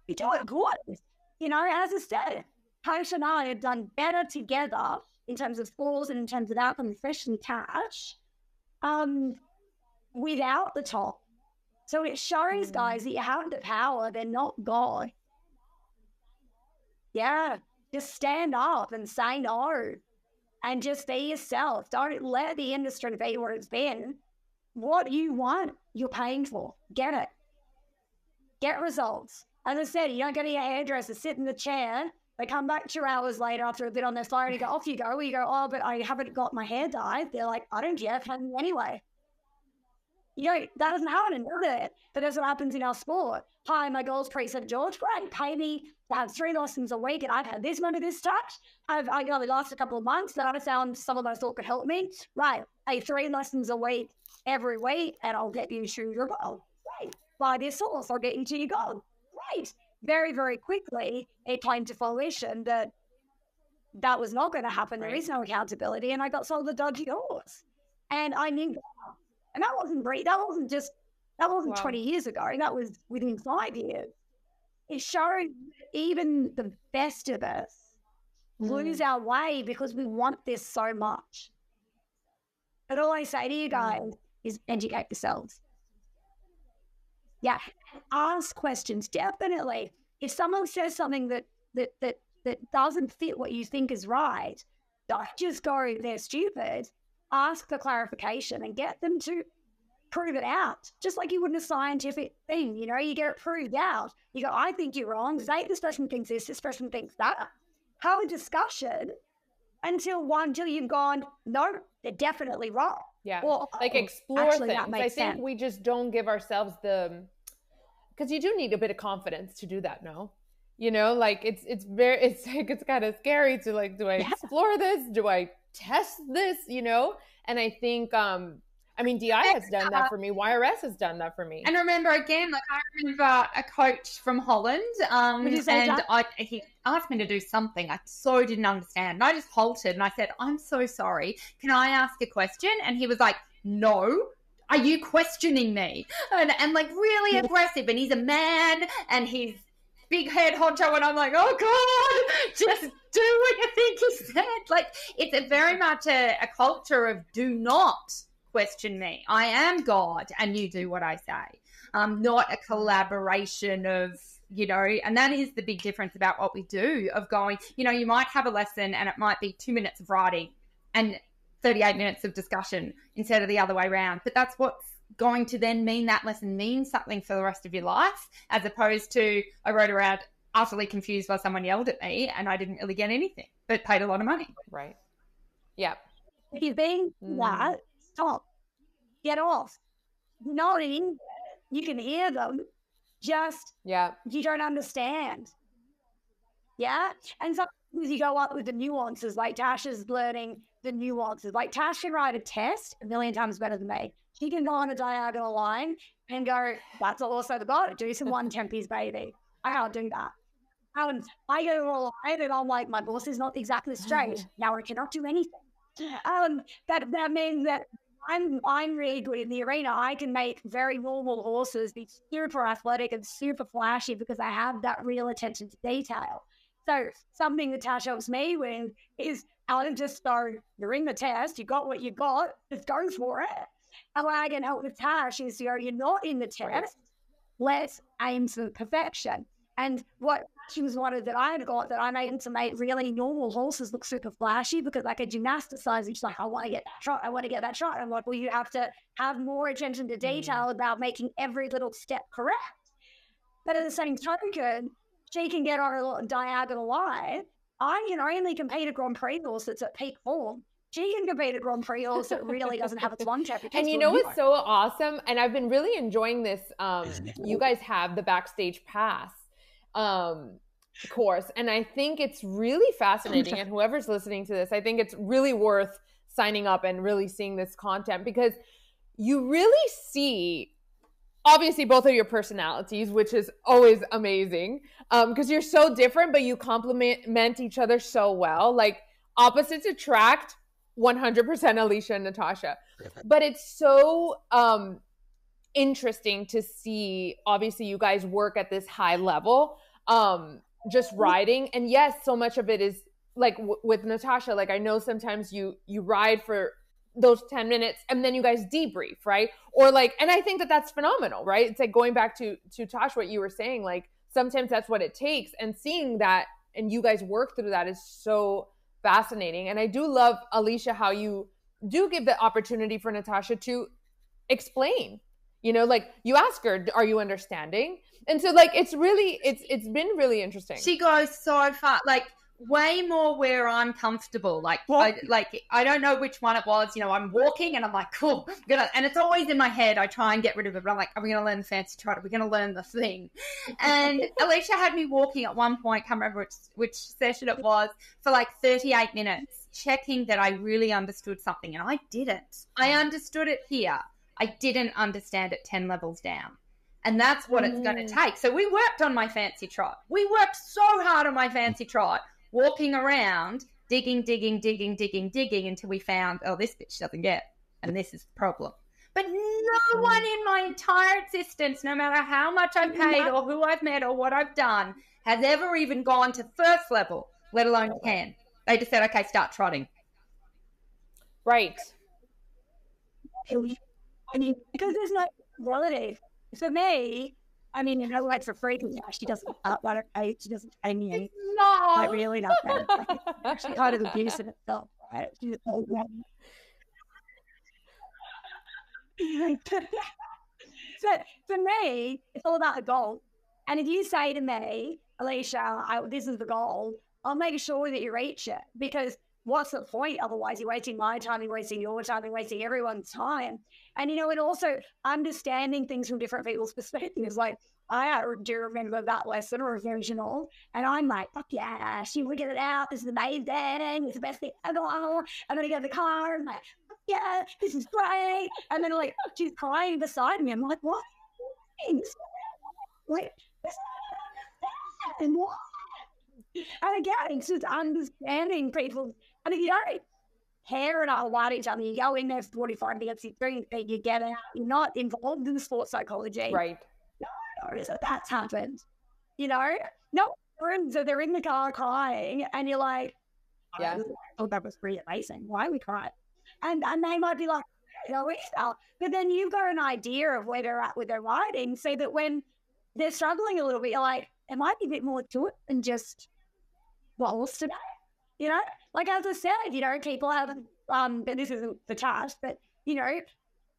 We do it good. You know, as I said, Coach and I have done better together in terms of scores and in terms of outcome, especially cash, without the top. So it shows, guys, that you have the power. They're not God. Yeah, just stand up and say no. And just be yourself. Don't let the industry be what it's been. What you want, you're paying for. Get it. Get results. As I said, you don't go to your hairdresser, sit in the chair. They come back 2 hours later after a bit on their phone and you go, off you go. You go, oh, but I haven't got my hair dyed. They're like, I don't care, pay me anyway. that doesn't happen, does it? But that's what happens in our sport. Hi, my goal's pre-St. George. Great, pay me to have 3 lessons a week, and I've had this much of this touch. I only last a couple of months, that I found someone I thought could help me. Right, 3 lessons a week every week, and I'll get you to your goal. Great, buy this sauce, I'll get you to your goal. Great. Very, very quickly, it came to fruition that was not going to happen. There is no accountability, and I got sold a dodgy horse. And I knew that. And that wasn't great. That wasn't 20 years ago. That was within 5 years. It showed even the best of us lose our way because we want this so much. But all I say to you guys is educate yourselves. Yeah, ask questions, definitely. If someone says something that doesn't fit what you think is right, don't just go, they're stupid. Ask for clarification and get them to prove it out. Just like you would in a scientific thing, you get it proved out. You go, I think you're wrong. Say this person thinks this person thinks that. Have a discussion until you've gone, no, they're definitely wrong. Yeah, or, explore things. I think sense. we just don't give ourselves because you do need a bit of confidence to do that, no? It's kind of scary to do I explore this? Do I test this? And I think, DI has done that for me. YRS has done that for me. And remember, again, I remember a coach from Holland, he asked me to do something I so didn't understand. And I just halted and I said, I'm so sorry. Can I ask a question? And he was like, no. Are you questioning me? And really aggressive. And he's a man and he's big head honcho. And I'm like, oh God, just do what you think he said. It's very much a culture of do not question me. I am God and you do what I say. Not a collaboration of, and that is the big difference about what we do of going, you might have a lesson and it might be 2 minutes of writing and 38 minutes of discussion instead of the other way around. But that's what's going to then mean that lesson means something for the rest of your life, as opposed to I wrote around utterly confused while someone yelled at me and I didn't really get anything, but paid a lot of money. Right. Yeah. If you're being that, stop. Get off. Not in English. You can hear them. Just, you don't understand. Yeah? And sometimes you go up with the nuances, like Tasha's learning the nuances. Like Tash can write a test 1,000,000 times better than me. She can go on a diagonal line and go, that's also the God. Do some 1-tempies, baby. I can't do that. I go all right and I'm like, my boss is not exactly straight. Now I cannot do anything. That means that I'm really good in the arena. I can make very normal horses be super athletic and super flashy because I have that real attention to detail. So something that Tash helps me with is Alan, just go, you're in the test, you got what you got, just go for it. And what I can help with Tash is, you're not in the test, let's aim for perfection. And what she was wanted that I had got, that I made to make really normal horses look super flashy because I could gymnasticize. It's like, I want to get that shot. I want to get that shot. I'm like, well, you have to have more attention to detail about making every little step correct. But at the same token, she can get on a diagonal line. I can only compete a Grand Prix horse that's at peak form. She can compete a Grand Prix horse that really doesn't have its longevity. And what's so awesome? And I've been really enjoying this. You guys have the Backstage Pass course. And I think it's really fascinating. And whoever's listening to this, I think it's really worth signing up and really seeing this content, because you really see obviously both of your personalities, which is always amazing, because you're so different, but you complement each other so well. Like opposites attract 100%, Alicia and Natasha. But it's so interesting to see, obviously you guys work at this high level, just riding. And yes, so much of it is like with Natasha, like I know sometimes you ride for those 10 minutes and then you guys debrief, right? Or like, and I think that that's phenomenal, right? It's like going back to Tosh, what you were saying, like sometimes that's what it takes, and seeing that and you guys work through that is so fascinating. And I do love, Alicia, how you do give the opportunity for Natasha to explain, like you ask her, are you understanding? And so like, it's been really interesting. She goes so far. Like way more where I'm comfortable. Like, I don't know which one it was. You know, I'm walking and I'm like, cool, and it's always in my head. I try and get rid of it, but I'm like, are we going to learn the fancy trot? Are we going to learn the thing? And Alicia had me walking at one point, can't remember which session it was, for like 38 minutes, checking that I really understood something. And I didn't. I understood it here. I didn't understand it 10 levels down. And that's what it's going to take. So we worked on my fancy trot. We worked so hard on my fancy trot, walking around, digging until we found, oh, this bitch doesn't get, and this is the problem. But no one in my entire existence, no matter how much I've paid or who I've met or what I've done, has ever even gone to first level, let alone 10. They just said, okay, start trotting. Right. I mean, because there's no quality. For me, I mean, you know, like for free, she doesn't she doesn't pay me. No. Like really nothing. Like, she kind of abusive itself, right? So for me, it's all about the goal. And if you say to me, Alicia, this is the goal, I'll make sure that you reach it, because what's the point? Otherwise, you're wasting my time, you're wasting your time, you're wasting everyone's time. And, you know, and also understanding things from different people's perspectives. Like, I do remember that lesson original, and I'm like, fuck yeah, she will get it out. This is amazing. It's the best thing ever. I'm going to get in the car. And I'm like, fuck yeah, this is great. And then, like, she's crying beside me. I'm like, what? Like, and what? And again, it's just understanding people. And if you don't care enough about each other, you go in there for 45 minutes, you drink, you get out, you're not involved in sports psychology. Right. No, so that's happened. You know? No, so they're in the car crying, and you're like, oh, that was pretty amazing. Why are we crying? And they might be like, you know, but then you've got an idea of where they're at with their writing, so that when they're struggling a little bit, you're like, it might be a bit more to it than just what was today. You know, like as I said, you know, people have, but this isn't the task, but, you know,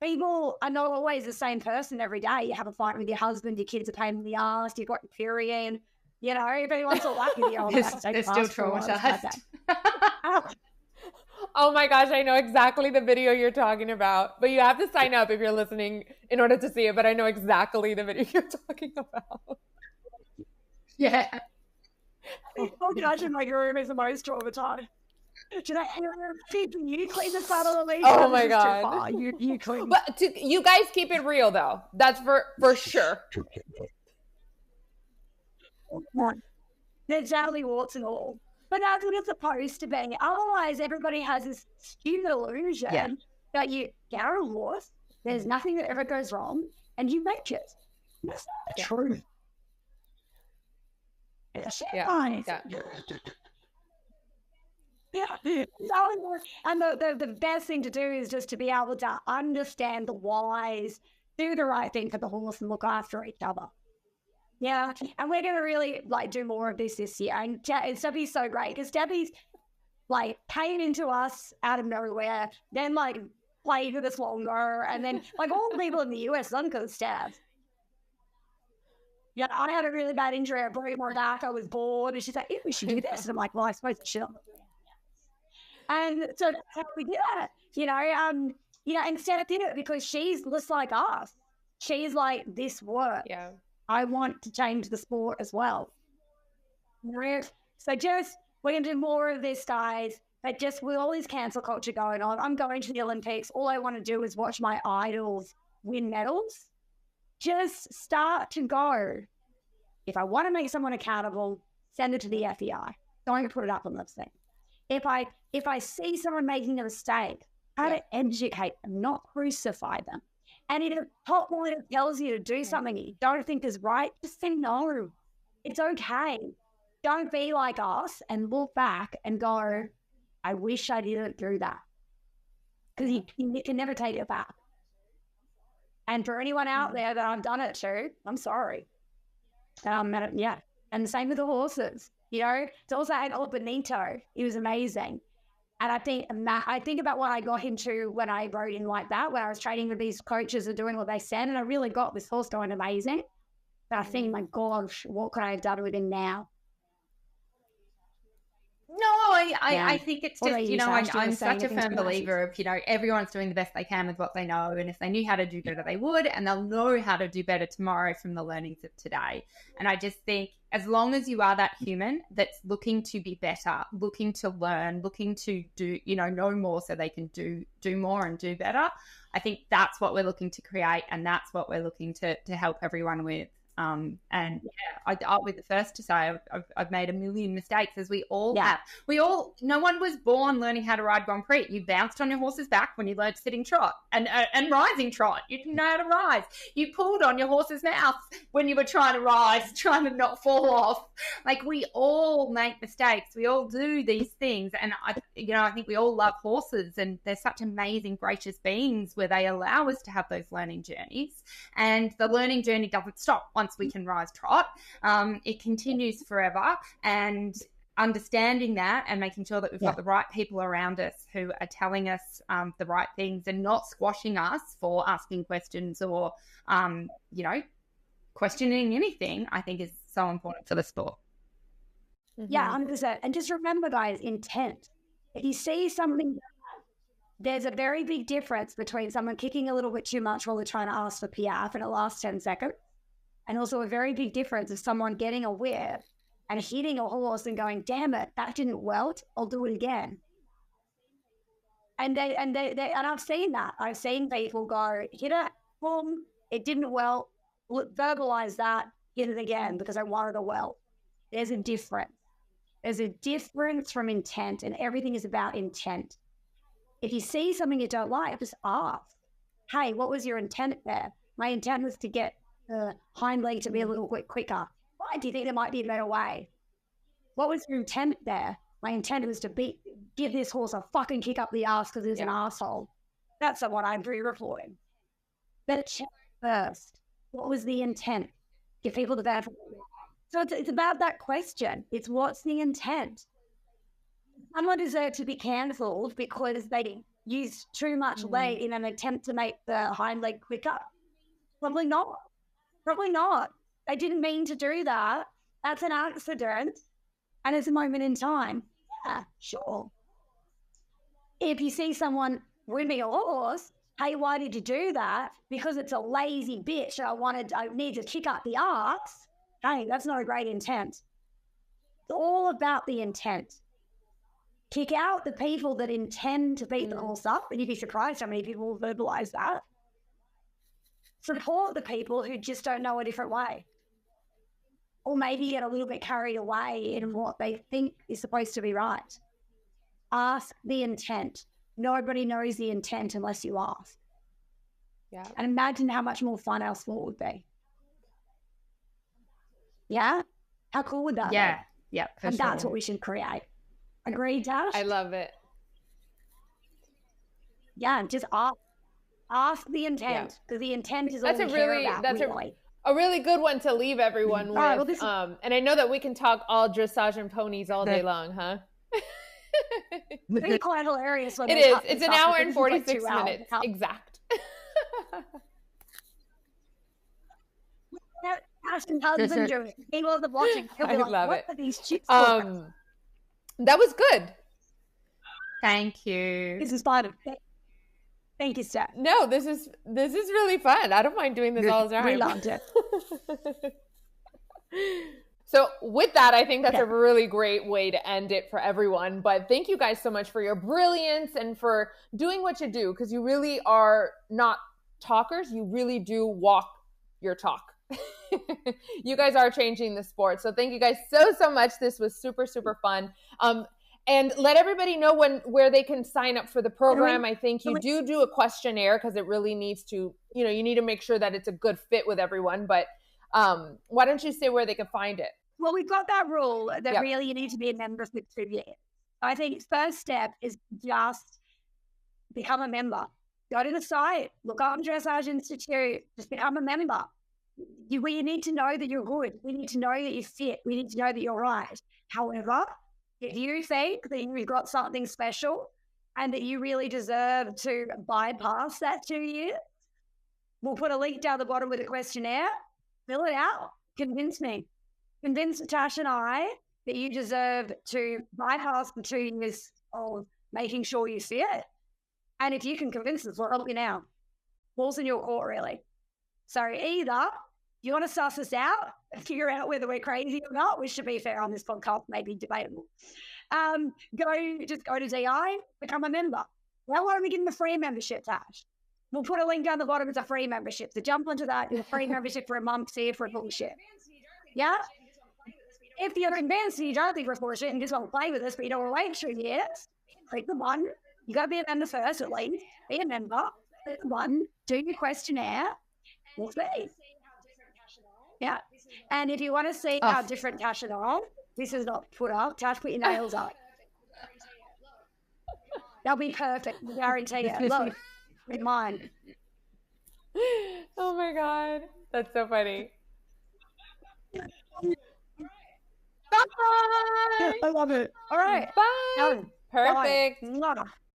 people are not always the same person every day. You have a fight with your husband, your kids are pain in the ass, you've got your period, you know, everyone's all lucky with you. They're still traumatized. Oh my gosh, I know exactly the video you're talking about, but you have to sign up if you're listening in order to see it, but I know exactly the video you're talking about. Yeah. Oh gosh, in my room is the most traumatized. Should I you clean the side of the leash? Oh my god, you clean. But you guys keep it real though. That's for sure. There's exactly warts and all, but that's what it's supposed to be. Otherwise, everybody has this stupid illusion that you get a horse. There's nothing that ever goes wrong, and you make it. That's not the truth. And the best thing to do is just to be able to understand the whys, do the right thing for the horse, and look after each other. Yeah, and we're going to really like do more of this year. And Debbie's so great, because Debbie's like came into us out of nowhere, then like played with us longer, and then like all the people in the US done because of stabs. Yeah, I had a really bad injury. I broke my back. I was bored. And she's like, we should do this. And I'm like, well, I suppose I should. And so that's how we did it. You know, and Steph did it because she's just like us. She's like, this works. Yeah. I want to change the sport as well. So just, we're going to do more of this, guys. But just with all this cancel culture going on, I'm going to the Olympics. All I want to do is watch my idols win medals. Just start to go. If I want to make someone accountable, send it to the FEI. Don't put it up on the thing. If I see someone making a mistake, try to educate them, not crucify them. And if a top monitor tells you to do something you don't think is right, just say no. It's okay. Don't be like us and look back and go, I wish I didn't do that. Because you can never take it back. And for anyone out there that I've done it to, I'm sorry. And the same with the horses. You know, it's also had Benito. He was amazing. And I think about what I got into when I rode in like that, where I was training with these coaches and doing what they said, and I really got this horse going amazing. But I think, my gosh, what could I have done with him now? I think it's just, I'm such a firm believer of, everyone's doing the best they can with what they know. And if they knew how to do better, they would, and they'll know how to do better tomorrow from the learnings of today. And I just think as long as you are that human that's looking to be better, looking to learn, looking to do, know more so they can do more and do better, I think that's what we're looking to create, and that's what we're looking to help everyone with. And yeah, I'll be the first to say I've made a million mistakes, as we all have. No one was born learning how to ride Grand Prix. You bounced on your horse's back when you learned sitting trot and rising trot. You didn't know how to rise. You pulled on your horse's mouth when you were trying to rise, trying to not fall off. Like, we all make mistakes. We all do these things. And I think we all love horses, and they're such amazing, gracious beings where they allow us to have those learning journeys. And the learning journey doesn't stop once we can rise trot. It continues forever, and understanding that and making sure that we've got the right people around us who are telling us the right things and not squashing us for asking questions or, questioning anything, I think is so important for the sport. Mm-hmm. Yeah, 100%. And just remember, guys, intent. If you see something, there's a very big difference between someone kicking a little bit too much while they're trying to ask for PR in the last 10 seconds. And also a very big difference of someone getting a whip and hitting a horse and going, damn it, that didn't welt, I'll do it again. And I've seen that. I've seen people go, hit it, boom, it didn't welt, verbalize that, hit it again because I wanted a welt. There's a difference. There's a difference from intent, and everything is about intent. If you see something you don't like, just ask, hey, what was your intent there? My intent was to get the hind leg to be a little bit quicker. Why do you think there might be a better way? What was your intent there? My intent was to give this horse a fucking kick up the ass because he's an asshole. That's what I'm reporting. But check first. What was the intent? Give people the benefit. So it's about that question. It's what's the intent? Someone deserves to be cancelled because they used too much leg in an attempt to make the hind leg quicker. Probably not. Probably not. They didn't mean to do that. That's an accident. And it's a moment in time. Yeah, sure. If you see someone whipping a horse, hey, why did you do that? Because it's a lazy bitch. I need to kick up the arse. Hey, that's not a great intent. It's all about the intent. Kick out the people that intend to beat the horse up, and you'd be surprised how many people will verbalize that. Support the people who just don't know a different way. Or maybe get a little bit carried away in what they think is supposed to be right. Ask the intent. Nobody knows the intent unless you ask. Yeah. And imagine how much more fun our sport would be. Yeah? How cool would that be? Yeah. And that's what we should create. Agreed, Dash? I love it. Yeah, just ask the intent, because the intent is all we care about. That's a really good one to leave everyone with. Right, well, and I know that we can talk all dressage and ponies all day long, huh? It's quite hilarious. It is. It's an hour and 46 minutes. Exact. Ashton's husband doing. He wasn't watching. He'll be like, what are these chicks for? That was good. Thank you. This is fun. Thank you, Steph. No, this is really fun. I don't mind doing this all the time. We loved it. So with that, I think that's a really great way to end it for everyone. But thank you guys so much for your brilliance and for doing what you do, because you really are not talkers. You really do walk your talk. You guys are changing the sport. So thank you guys so much. This was super, super fun. And let everybody know where they can sign up for the program. I think you do a questionnaire because it really needs to, you need to make sure that it's a good fit with everyone. But why don't you say where they can find it? Well, we've got that rule that really you need to be a member for 2 years. I think first step is just become a member. Go to the site, look up Dressage Institute, just become a member. We need to know that you're good. We need to know that you're fit. We need to know that you're right. However, if you think that you've got something special and that you really deserve to bypass that 2 years, we'll put a link down the bottom with a questionnaire. Fill it out. Convince me. Convince Tash and I that you deserve to bypass the 2 years of making sure you see it. And if you can convince us, we'll help you now. Ball's in your court, really. So either you want to suss us out and figure out whether we're crazy or not, which, to be fair, on this podcast may be debatable. Just go to DI, become a member. Well, why don't we give them a free membership, Tash? We'll put a link down the bottom. It's a free membership. So jump onto that. It's a free membership for a month. See it for a bullshit. Yeah? If you're advanced and you don't think we're bullshit and just want to play with us, but you don't want to wait 2 years, click the button. You got to be a member first, at least. Be a member. Click the button. Do your questionnaire. We'll see. Yeah. And if you want to see how different Tash and I, this is not put up. Tash, put your nails up. They'll be perfect. I guarantee you. Look, with mine. Oh my God. That's so funny. Bye. I love it. All right. Bye. Done. Perfect. Bye.